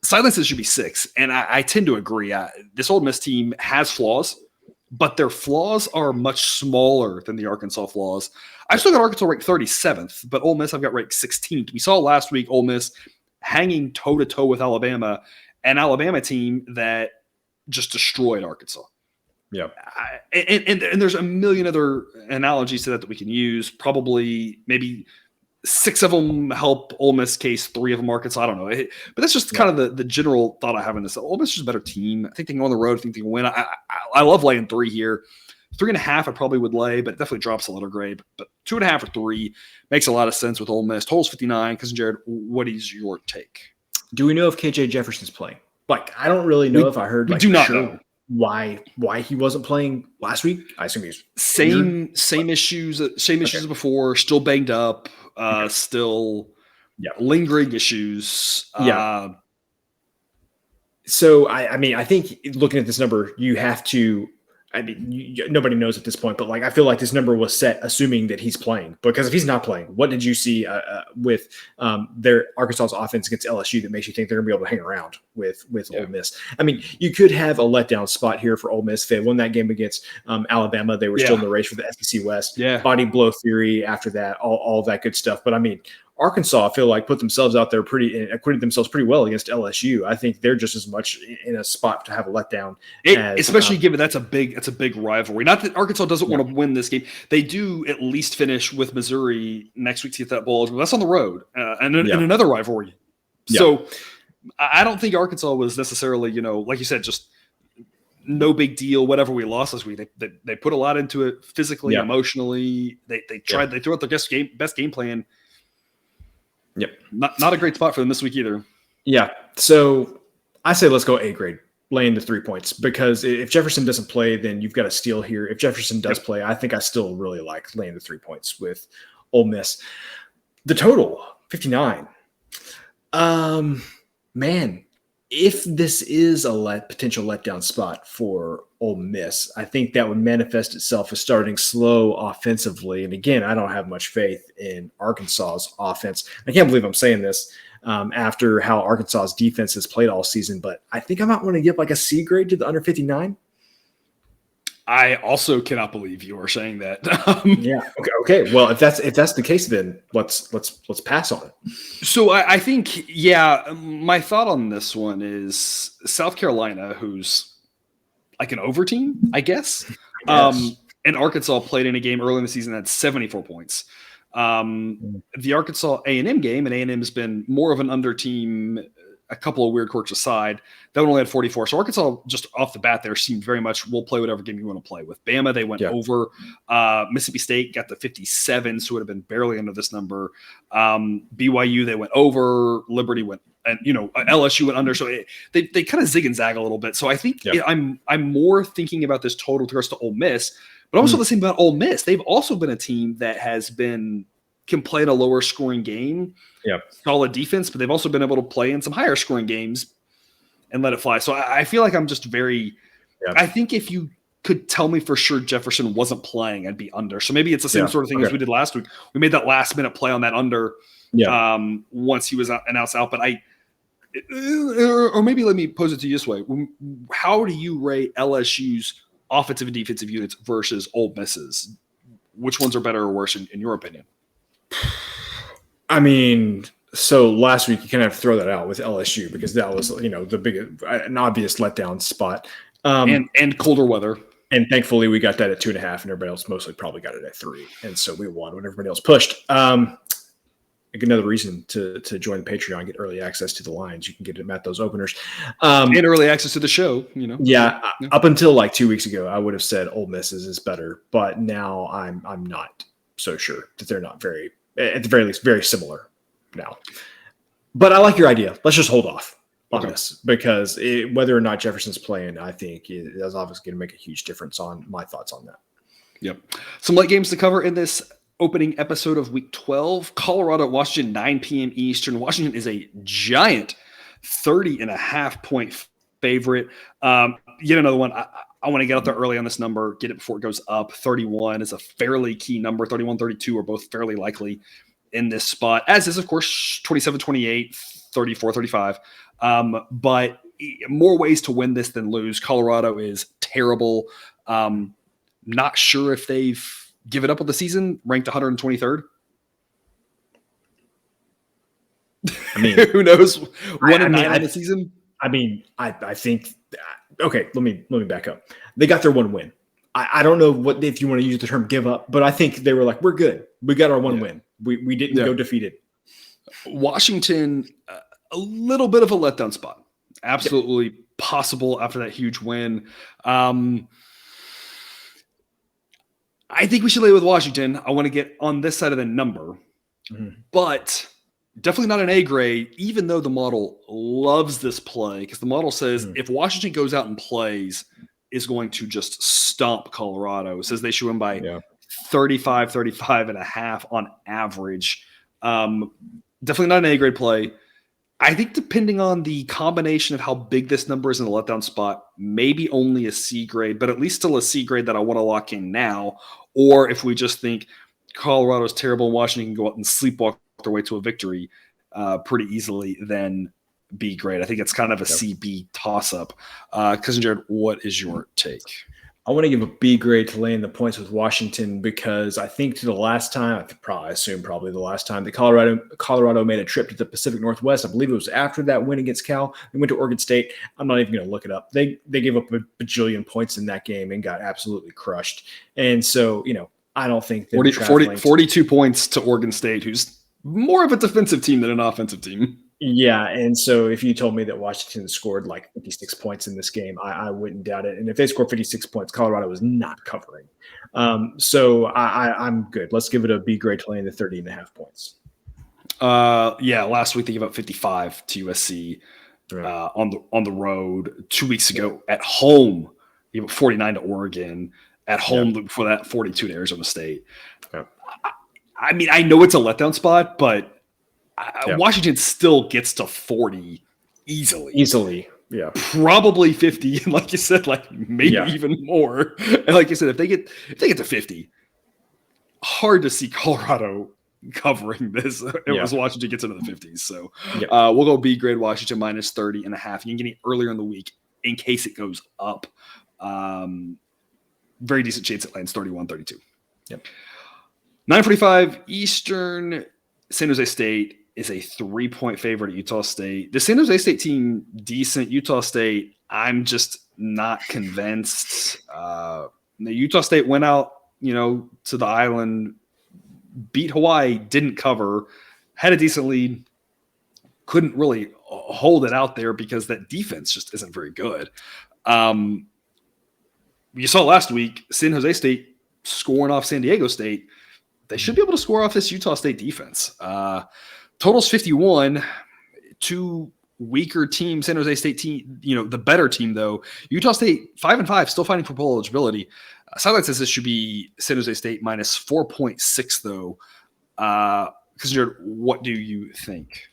Silences should be 6, and I tend to agree. This Ole Miss team has flaws, but their flaws are much smaller than the Arkansas flaws. I've still got Arkansas ranked 37th, but Ole Miss I've got ranked 16th. We saw last week Ole Miss hanging toe-to-toe with Alabama, an Alabama team that just destroyed Arkansas. Yeah. And there's a million other analogies to that we can use. Probably maybe 6 of them help Ole Miss case, 3 of them Arkansas. I don't know. But that's just kind of the general thought I have in this. Ole Miss is a better team. I think they can go on the road. I think they can win. I love laying 3 here. 3.5 I probably would lay, but it definitely drops a letter grade. But 2.5 or 3 makes a lot of sense with Ole Miss. Totals 59. Cousin Jared, what is your take? Do we know if KJ Jefferson's playing? Like, I don't really know if I heard. We do not know why he wasn't playing last week. I assume he's same issues as before. Still banged up. Still lingering issues. So I mean, I think looking at this number, you have to I mean, nobody knows at this point, but like I feel like this number was set assuming that he's playing. Because if he's not playing, what did you see with their Arkansas's offense against LSU that makes you think they're going to be able to hang around with Ole Miss? I mean, you could have a letdown spot here for Ole Miss. They won that game against Alabama. They were still in the race for the SEC West. Body blow theory after that, all that good stuff. But I mean, Arkansas, I feel like, put themselves out there acquitted themselves pretty well against LSU. I think they're just as much in a spot to have a letdown, especially given that's a big rivalry. Not that Arkansas doesn't want to win this game; they do at least finish with Missouri next week to get that bowl. That's on the road and another rivalry. So I don't think Arkansas was necessarily, like you said, just no big deal. Whatever we lost this week, they put a lot into it physically, emotionally. They tried. They threw out their best game plan. Yep. Not a great spot for them this week either. Yeah. So I say let's go A grade, laying the 3 points, because if Jefferson doesn't play, then you've got a steal here. If Jefferson does play, I think I still really like laying the 3 points with Ole Miss. The total, 59. Man, if this is a potential letdown spot for Ole Miss, I think that would manifest itself as starting slow offensively. And again, I don't have much faith in Arkansas's offense. I can't believe I'm saying this after how Arkansas's defense has played all season, but I think I might want to give like a C grade to the under 59. I also cannot believe you are saying that. Yeah. Okay. Well, if that's the case, then let's pass on it. So I think, my thought on this one is South Carolina, who's like an over team, I guess. And Arkansas played in a game early in the season that had 74 points. The Arkansas A&M game, and A&M has been more of an under team, a couple of weird quirks aside, that one only had 44. So Arkansas, just off the bat there, seemed very much, we'll play whatever game you want to play. With Bama, they went over. Mississippi State got the 57, so it would have been barely under this number. BYU, they went over. Liberty went, and LSU went under. So they kind of zig and zag a little bit. So I think I'm more thinking about this total with regards to Ole Miss, but also the same about Ole Miss. They've also been a team that can play in a lower scoring game. Solid defense, but they've also been able to play in some higher scoring games and let it fly. So I feel like I'm just very I think if you could tell me for sure Jefferson wasn't playing, I'd be under. So maybe it's the same sort of thing as we did last week. We made that last minute play on that under once he was announced out. But or maybe let me pose it to you this way. How do you rate LSU's offensive and defensive units versus Ole Miss's? Which ones are better or worse in your opinion? I mean, so last week you kind of have to throw that out with LSU because that was, the big, an obvious letdown spot. And colder weather. And thankfully we got that at 2.5 and everybody else mostly probably got it at 3. And so we won when everybody else pushed. Another reason to join the Patreon, get early access to the lines. You can get them at those openers. And early access to the show, Yeah. Up until like 2 weeks ago, I would have said Ole Miss is better, but now I'm not so sure that they're not at the very least, very similar now. But I like your idea. Let's just hold off on this because whether or not Jefferson's playing, I think is obviously going to make a huge difference on my thoughts on that. Yep. Some late games to cover in this opening episode of Week 12. Colorado, Washington, 9 p.m. Eastern. Washington is a giant 30.5 point favorite. Yet another one. I want to get out there early on this number, get it before it goes up. 31 is a fairly key number. 31, 32 are both fairly likely in this spot, as is, of course, 27, 28, 34, 35. But more ways to win this than lose. Colorado is terrible. Not sure if they've given up on the season, ranked 123rd. I mean, who knows? 1-9 on the season. I mean, I think okay, let me back up. They got their one win. I don't know if you want to use the term give up, but I think they were like, we're good. We got our one win. We didn't go defeated. Washington, a little bit of a letdown spot. Absolutely possible after that huge win. I think we should lay with Washington. I want to get on this side of the number, but definitely not an A grade, even though the model loves this play, because the model says if Washington goes out and plays, is going to just stomp Colorado. It says they should win by 35 and a half on average. Definitely not an A grade play. I think depending on the combination of how big this number is in the letdown spot, maybe only a C grade, but at least still a C grade that I want to lock in now. Or if we just think Colorado's terrible and Washington can go out and sleepwalk their way to a victory pretty easily, then B grade. I think it's kind of a CB toss-up. Cousin Jared, what is your take? I want to give a B grade to laying the points with Washington because I think to the last time, I assume probably the last time that Colorado made a trip to the Pacific Northwest. I believe it was after that win against Cal. They went to Oregon State. I'm not even going to look it up. They gave up a bajillion points in that game and got absolutely crushed. And so, I don't think that 42 points to Oregon State, who's more of a defensive team than an offensive team. Yeah, and so if you told me that Washington scored like 56 points in this game, I wouldn't doubt it. And if they scored 56 points, Colorado was not covering. So I'm good. Let's give it a B grade to laying the 30.5 points. Last week they gave up 55 to USC on the road. 2 weeks ago at home, they gave up 49 to Oregon. At home before that, 42 to Arizona State. Yeah. I mean, I know it's a letdown spot, but Washington still gets to 40 easily. Yeah. Probably 50. And like you said, maybe even more. And like you said, if they get to 50, hard to see Colorado covering this as Washington gets into the 50s. So we'll go B grade Washington minus 30.5. You can get it earlier in the week in case it goes up. Very decent chance it lands 31-32. Yep. 9:45 Eastern. San Jose State is a 3-point favorite at Utah State. The San Jose State team, decent. Utah State, I'm just not convinced. Utah State went out, to the island, beat Hawaii, didn't cover, had a decent lead, couldn't really hold it out there because that defense just isn't very good. You saw last week, San Jose State scoring off San Diego State. They should be able to score off this Utah State defense. Totals 51, two weaker teams. San Jose State team, the better team though. Utah State 5-5, still fighting for bowl eligibility. Sideline says this should be San Jose State minus 4.6 though. Because what do you think?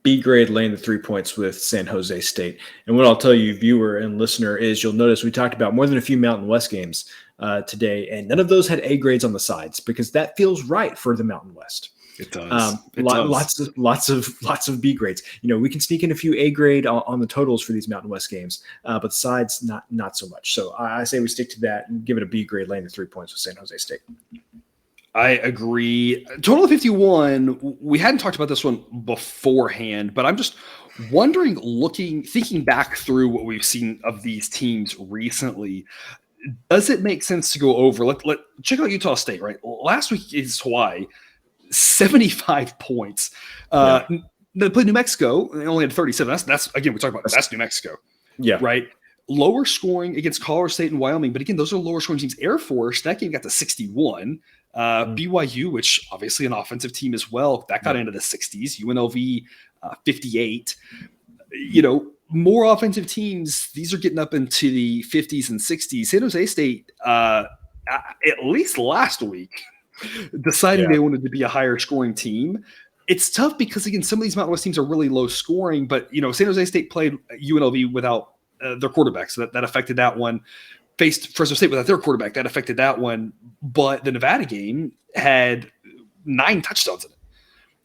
B grade laying the 3 points with San Jose State. And what I'll tell you, viewer and listener, is you'll notice we talked about more than a few Mountain West games today, and none of those had A grades on the sides because that feels right for the Mountain West. It does. Lots of B grades. We can sneak in a few A grade on the totals for these Mountain West games, but the sides not so much. So I say we stick to that and give it a B grade laying the 3 points with San Jose State. I agree. Total of 51. We hadn't talked about this one beforehand, but I'm just wondering, thinking back through what we've seen of these teams recently, does it make sense to go over? Let check out Utah State, right? Last week is Hawaii, 75 points. They played New Mexico, and they only had 37. That's again, we talk about that's New Mexico. Yeah. Right. Lower scoring against Colorado State and Wyoming, but again, those are lower scoring teams. Air Force, that game got to 61. BYU, which obviously an offensive team as well, that got into the 60s. UNLV, 58. More offensive teams, these are getting up into the 50s and 60s. San Jose State, at least last week, deciding they wanted to be a higher scoring team. It's tough because, again, some of these Mountain West teams are really low scoring, but, San Jose State played UNLV without their quarterback, so that affected that one. Faced Fresno State without their quarterback, that affected that one. But the Nevada game had 9 touchdowns in it.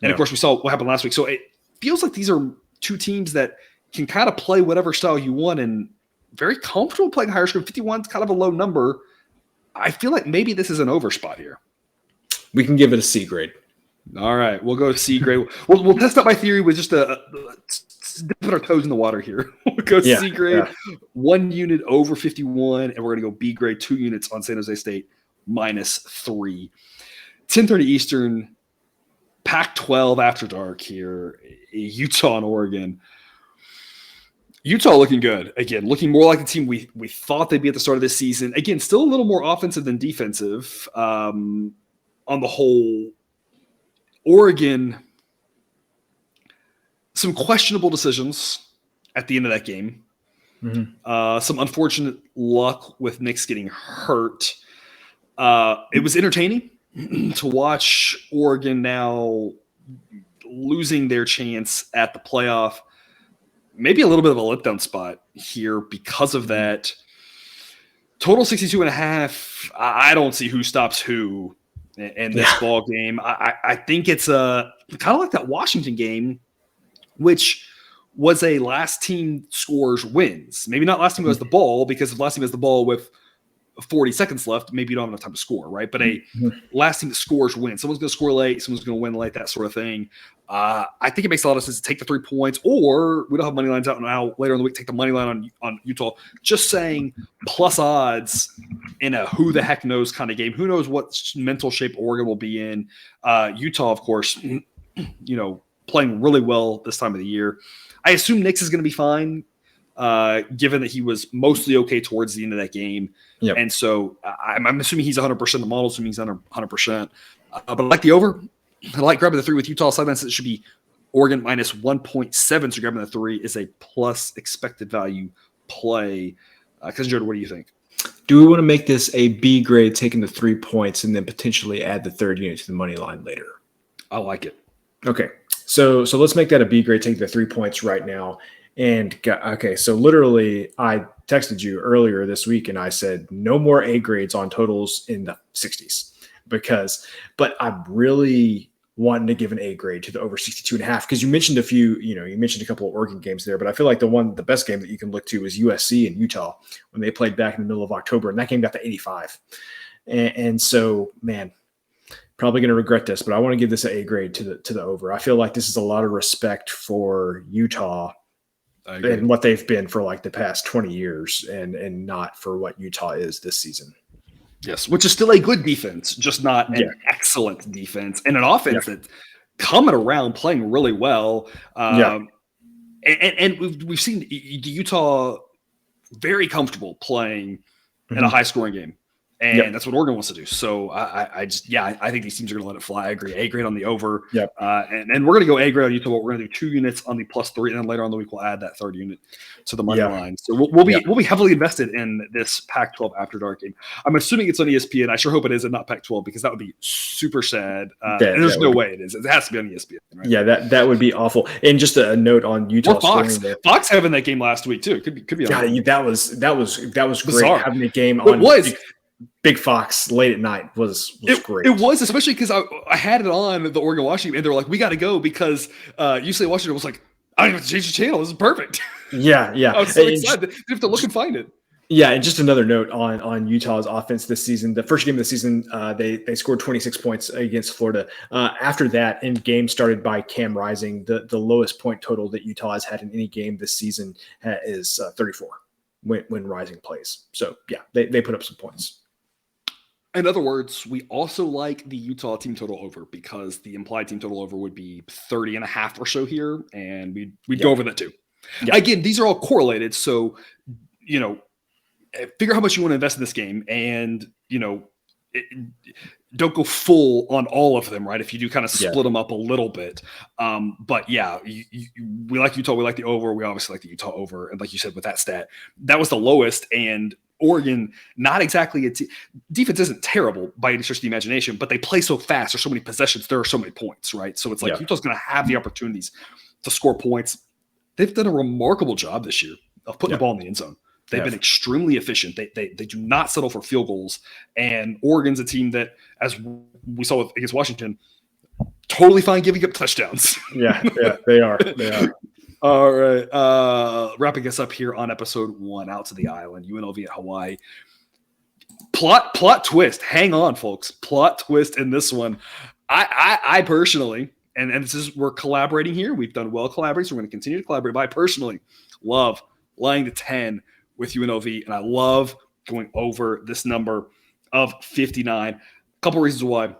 And, of course, we saw what happened last week. So it feels like these are two teams that can kind of play whatever style you want and very comfortable playing higher scoring. 51 is kind of a low number. I feel like maybe this is an over spot here. We can give it a C grade. All right, we'll go C grade. We'll test out my theory with just dipping our toes in the water here. We'll go C grade, 1 unit over 51, and we're going to go B grade, 2 units on San Jose State, minus 3. 10:30 Eastern, Pac-12 after dark here, Utah and Oregon. Utah looking good. Again, looking more like the team we thought they'd be at the start of this season. Again, still a little more offensive than defensive on the whole. Oregon, some questionable decisions at the end of that game. Mm-hmm. Some unfortunate luck with Nix getting hurt. It was entertaining to watch Oregon now losing their chance at the playoff. Maybe a little bit of a letdown spot here because of that. Total 62.5. I don't see who stops who in this ball game. I think it's kind of like that Washington game, which was a last team scores wins. Maybe not last team who has the ball, because if last team has the ball with 40 seconds left, maybe you don't have enough time to score, right? But a last team that scores wins. Someone's going to score late, someone's going to win late, that sort of thing. I think it makes a lot of sense to take the 3 points, or we don't have money lines out now. Later in the week, take the money line on Utah. Just saying plus odds in a who the heck knows kind of game. Who knows what mental shape Oregon will be in? Utah, of course, playing really well this time of the year. I assume Nix is going to be fine, given that he was mostly okay towards the end of that game. Yep. And so I'm assuming he's 100%. The model assuming he's 100%. But I like the over. I like grabbing the 3 with Utah sidelines. It should be Oregon minus 1.7. So grabbing the 3 is a plus expected value play. Because Jared, what do you think? Do we want to make this a B grade, taking the 3 points, and then potentially add the third unit to the money line later? I like it. Okay. So let's make that a B grade, take the 3 points right now. And okay, so literally I texted you earlier this week and I said no more A grades on totals in the 60s but I'm really wanting to give an A grade to the over 62.5, because you mentioned a couple of Oregon games there, but I feel like the best game that you can look to is USC and Utah when they played back in the middle of October, and that game got to 85. And so, man, probably going to regret this, but I want to give this an A grade to the over. I feel like this is a lot of respect for Utah and what they've been for like the past 20 years and not for what Utah is this season. Yes, which is still a good defense, just not an excellent defense, and an offense that's coming around, playing really well. And we've seen Utah very comfortable playing in a high-scoring game. And that's what Oregon wants to do. So I think these teams are going to let it fly. I agree. A grade on the over. Yep. And we're going to go A grade on Utah, but we're going to do 2 units on the plus 3. And then later on in the week, we'll add that third unit to the money line. So we'll be heavily invested in this Pac-12 After Dark game. I'm assuming it's on ESPN. I sure hope it is, and not Pac-12, because that would be super sad. And there's no way it is. It has to be on ESPN. Right? Yeah, that would be awful. And just a note on Utah. Or Fox. Fox having that game last week too. Could be. God, that was bizarre. Great having a game on. It was. Big Fox late at night was great. It was, especially because I had it on the Oregon Washington, and they were like, "We got to go," because UCLA Washington was like, "I don't even have to change the channel. This is perfect." Yeah. I was so excited. You have to look and find it. Yeah, and just another note on Utah's offense this season. The first game of the season, they scored 26 points against Florida. After that, in game started by Cam Rising, the lowest point total that Utah has had in any game this season is 34 when Rising plays. So yeah, they put up some points. In other words, we also like the Utah team total over, because the implied team total over would be 30.5 or so here, and we'd go over that too. Yeah. Again, these are all correlated, so figure how much you want to invest in this game, and don't go full on all of them, right? If you do kind of split them up a little bit. But yeah, we like Utah. We like the over. We obviously like the Utah over. And like you said, with that stat, that was the lowest. And Oregon, not exactly defense isn't terrible by any stretch of the imagination, but they play so fast. There's so many possessions. There are so many points, right? So it's like Utah's going to have the opportunities to score points. They've done a remarkable job this year of putting the ball in the end zone. They've been extremely efficient. They do not settle for field goals. And Oregon's a team that, as we saw against Washington, totally fine giving up touchdowns. Yeah, they are. All right. Wrapping us up here on episode 1, out to the island, UNLV at Hawaii. Plot twist. Hang on, folks. Plot twist in this one. I personally, and this is, we're collaborating here. We've done well collaborating, so we're going to continue to collaborate. But I personally love laying the 10 with UNLV, and I love going over this number of 59. A couple reasons why.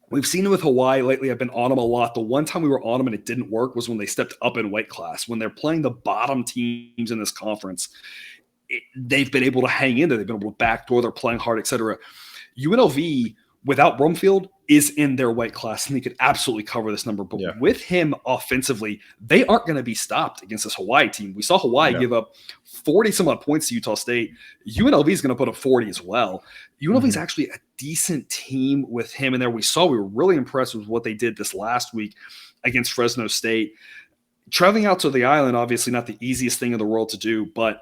We've seen it with Hawaii lately. I've been on them a lot. The one time we were on them and it didn't work was when they stepped up in weight class. When they're playing the bottom teams in this conference, they've been able to hang in there. They've been able to backdoor. They're playing hard, etc. UNLV without Brumfield, is in their weight class, and he could absolutely cover this number. But with him offensively, they aren't going to be stopped against this Hawaii team. We saw Hawaii give up 40-some-odd points to Utah State. UNLV is going to put up 40 as well. UNLV is actually a decent team with him in there. We were really impressed with what they did this last week against Fresno State. Traveling out to the island, obviously not the easiest thing in the world to do, but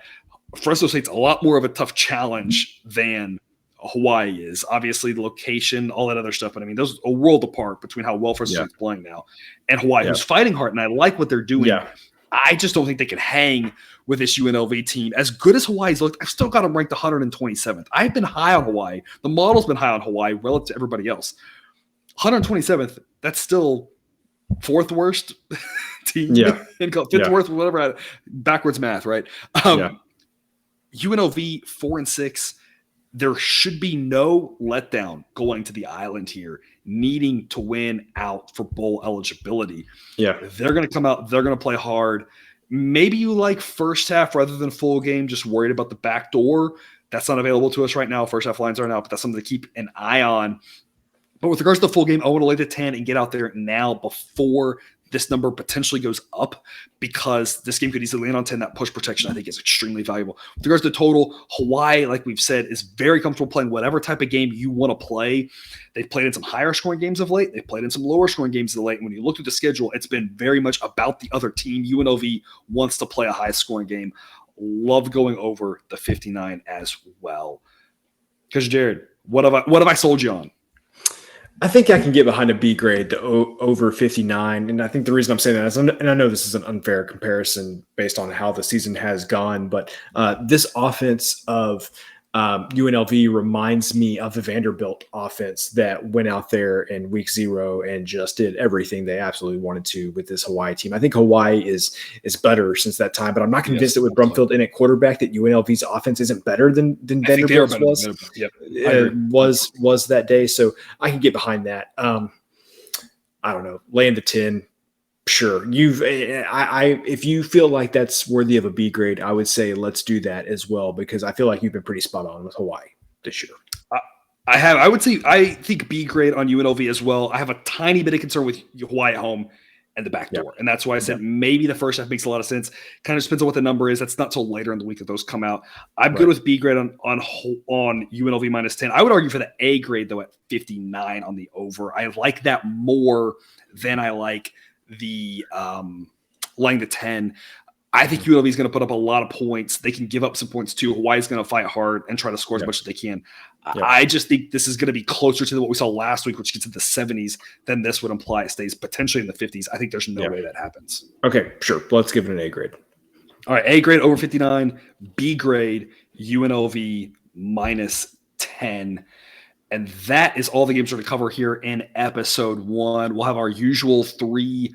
Fresno State's a lot more of a tough challenge than Hawaii is. Obviously the location, all that other stuff, but I mean, there's a world apart between how well Fresno State's playing now and Hawaii, who's fighting hard, and I like what they're doing. I just don't think they can hang with this UNLV team. As good as Hawaii's looked, I've still got them ranked 127th. I've been high on Hawaii. The model's been high on Hawaii relative to everybody else. 127th, that's still fourth worst team. Fifth worst, whatever, backwards math, right? UNLV 4-6. There should be no letdown going to the island here, needing to win out for bowl eligibility. They're going to come out. They're going to play hard. Maybe you like first half rather than full game, just worried about the back door. That's not available to us right now. First half lines aren't out, but that's something to keep an eye on. But with regards to the full game, I want to lay the 10 and get out there now before this number potentially goes up, because this game could easily land on 10. That push protection, I think, is extremely valuable. With regards to total, Hawaii, like we've said, is very comfortable playing whatever type of game you want to play. They've played in some higher scoring games of late. They've played in some lower scoring games of late. And when you look at the schedule, it's been very much about the other team. UNLV wants to play a high scoring game. Love going over the 59 as well. Because Jared, what have I sold you on? I think I can get behind a B grade to over 59. And I think the reason I'm saying that is, and I know this is an unfair comparison based on how the season has gone, but this offense of UNLV reminds me of the Vanderbilt offense that went out there in week 0 and just did everything they absolutely wanted to with this Hawaii team. I think Hawaii is better since that time, but I'm not convinced that with Brumfield in at quarterback that UNLV's offense isn't better than Vanderbilt's was. Was that day. So I can get behind that. I don't know, laying the 10. Sure. If you feel like that's worthy of a B grade, I would say let's do that as well, because I feel like you've been pretty spot on with Hawaii this year. I would say I think B grade on UNLV as well. I have a tiny bit of concern with Hawaii at home and the back door. And that's why I said maybe the first half makes a lot of sense. Kind of depends on what the number is. That's not till later in the week that those come out. I'm good with B grade on UNLV minus 10. I would argue for the A grade though at 59 on the over. I like that more than I like the laying the 10. I think UNLV is going to put up a lot of points. They can give up some points too. Hawaii's going to fight hard and try to score as much as they can. I just think this is going to be closer to what we saw last week, which gets in the 70s, than this would imply it stays potentially in the 50s. I think there's no way that happens. Okay, sure. Let's give it an A grade. All right, A grade over 59, B grade UNLV minus 10. And that is all the games we're going to cover here in episode 1. We'll have our usual 3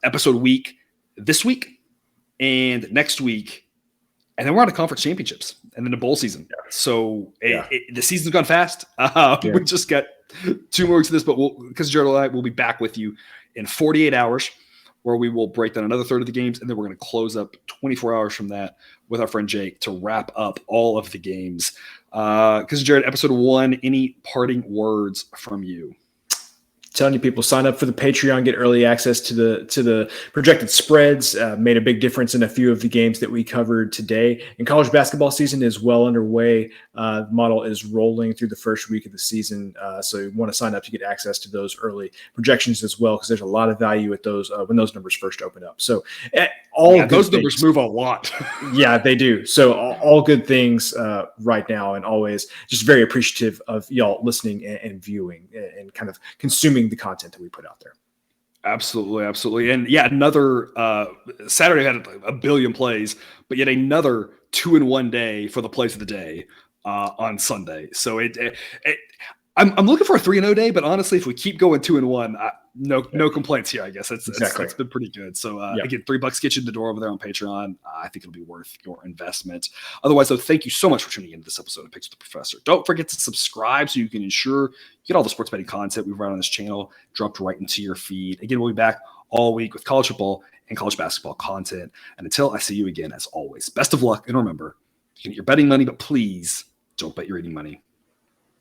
episode week this week and next week. And then we're on to conference championships and then the bowl season. So the season's gone fast. We just got 2 more weeks of this, but because Jared and I will be back with you in 48 hours, where we will break down another third of the games. And then we're going to close up 24 hours from that with our friend Jake to wrap up all of the games. Because Jared, episode 1, any parting words from you? Telling you people, sign up for the Patreon, get early access to the projected spreads. Made a big difference in a few of the games that we covered today. And college basketball season is well underway. The model is rolling through the first week of the season. So you want to sign up to get access to those early projections as well, because there's a lot of value at those when those numbers first open up. So those numbers move a lot. Yeah, they do. So all good things right now, and always just very appreciative of y'all listening and viewing and kind of consuming the content that we put out there. Absolutely. And another Saturday had a billion plays, but yet another 2-in-1 day for the plays of the day on Sunday. So I'm looking for a 3-0 day, but honestly, if we keep going 2-in-1, no complaints here. I guess it's been pretty good. So again, $3 get you in the door over there on Patreon. I think it'll be worth your investment. Otherwise, though, thank you so much for tuning into this episode of Picks with the Professor. Don't forget to subscribe so you can ensure you get all the sports betting content we run on this channel dropped right into your feed. Again, we'll be back all week with college football and college basketball content. And until I see you again, as always, best of luck. And remember, you can get your betting money, but please don't bet your eating money.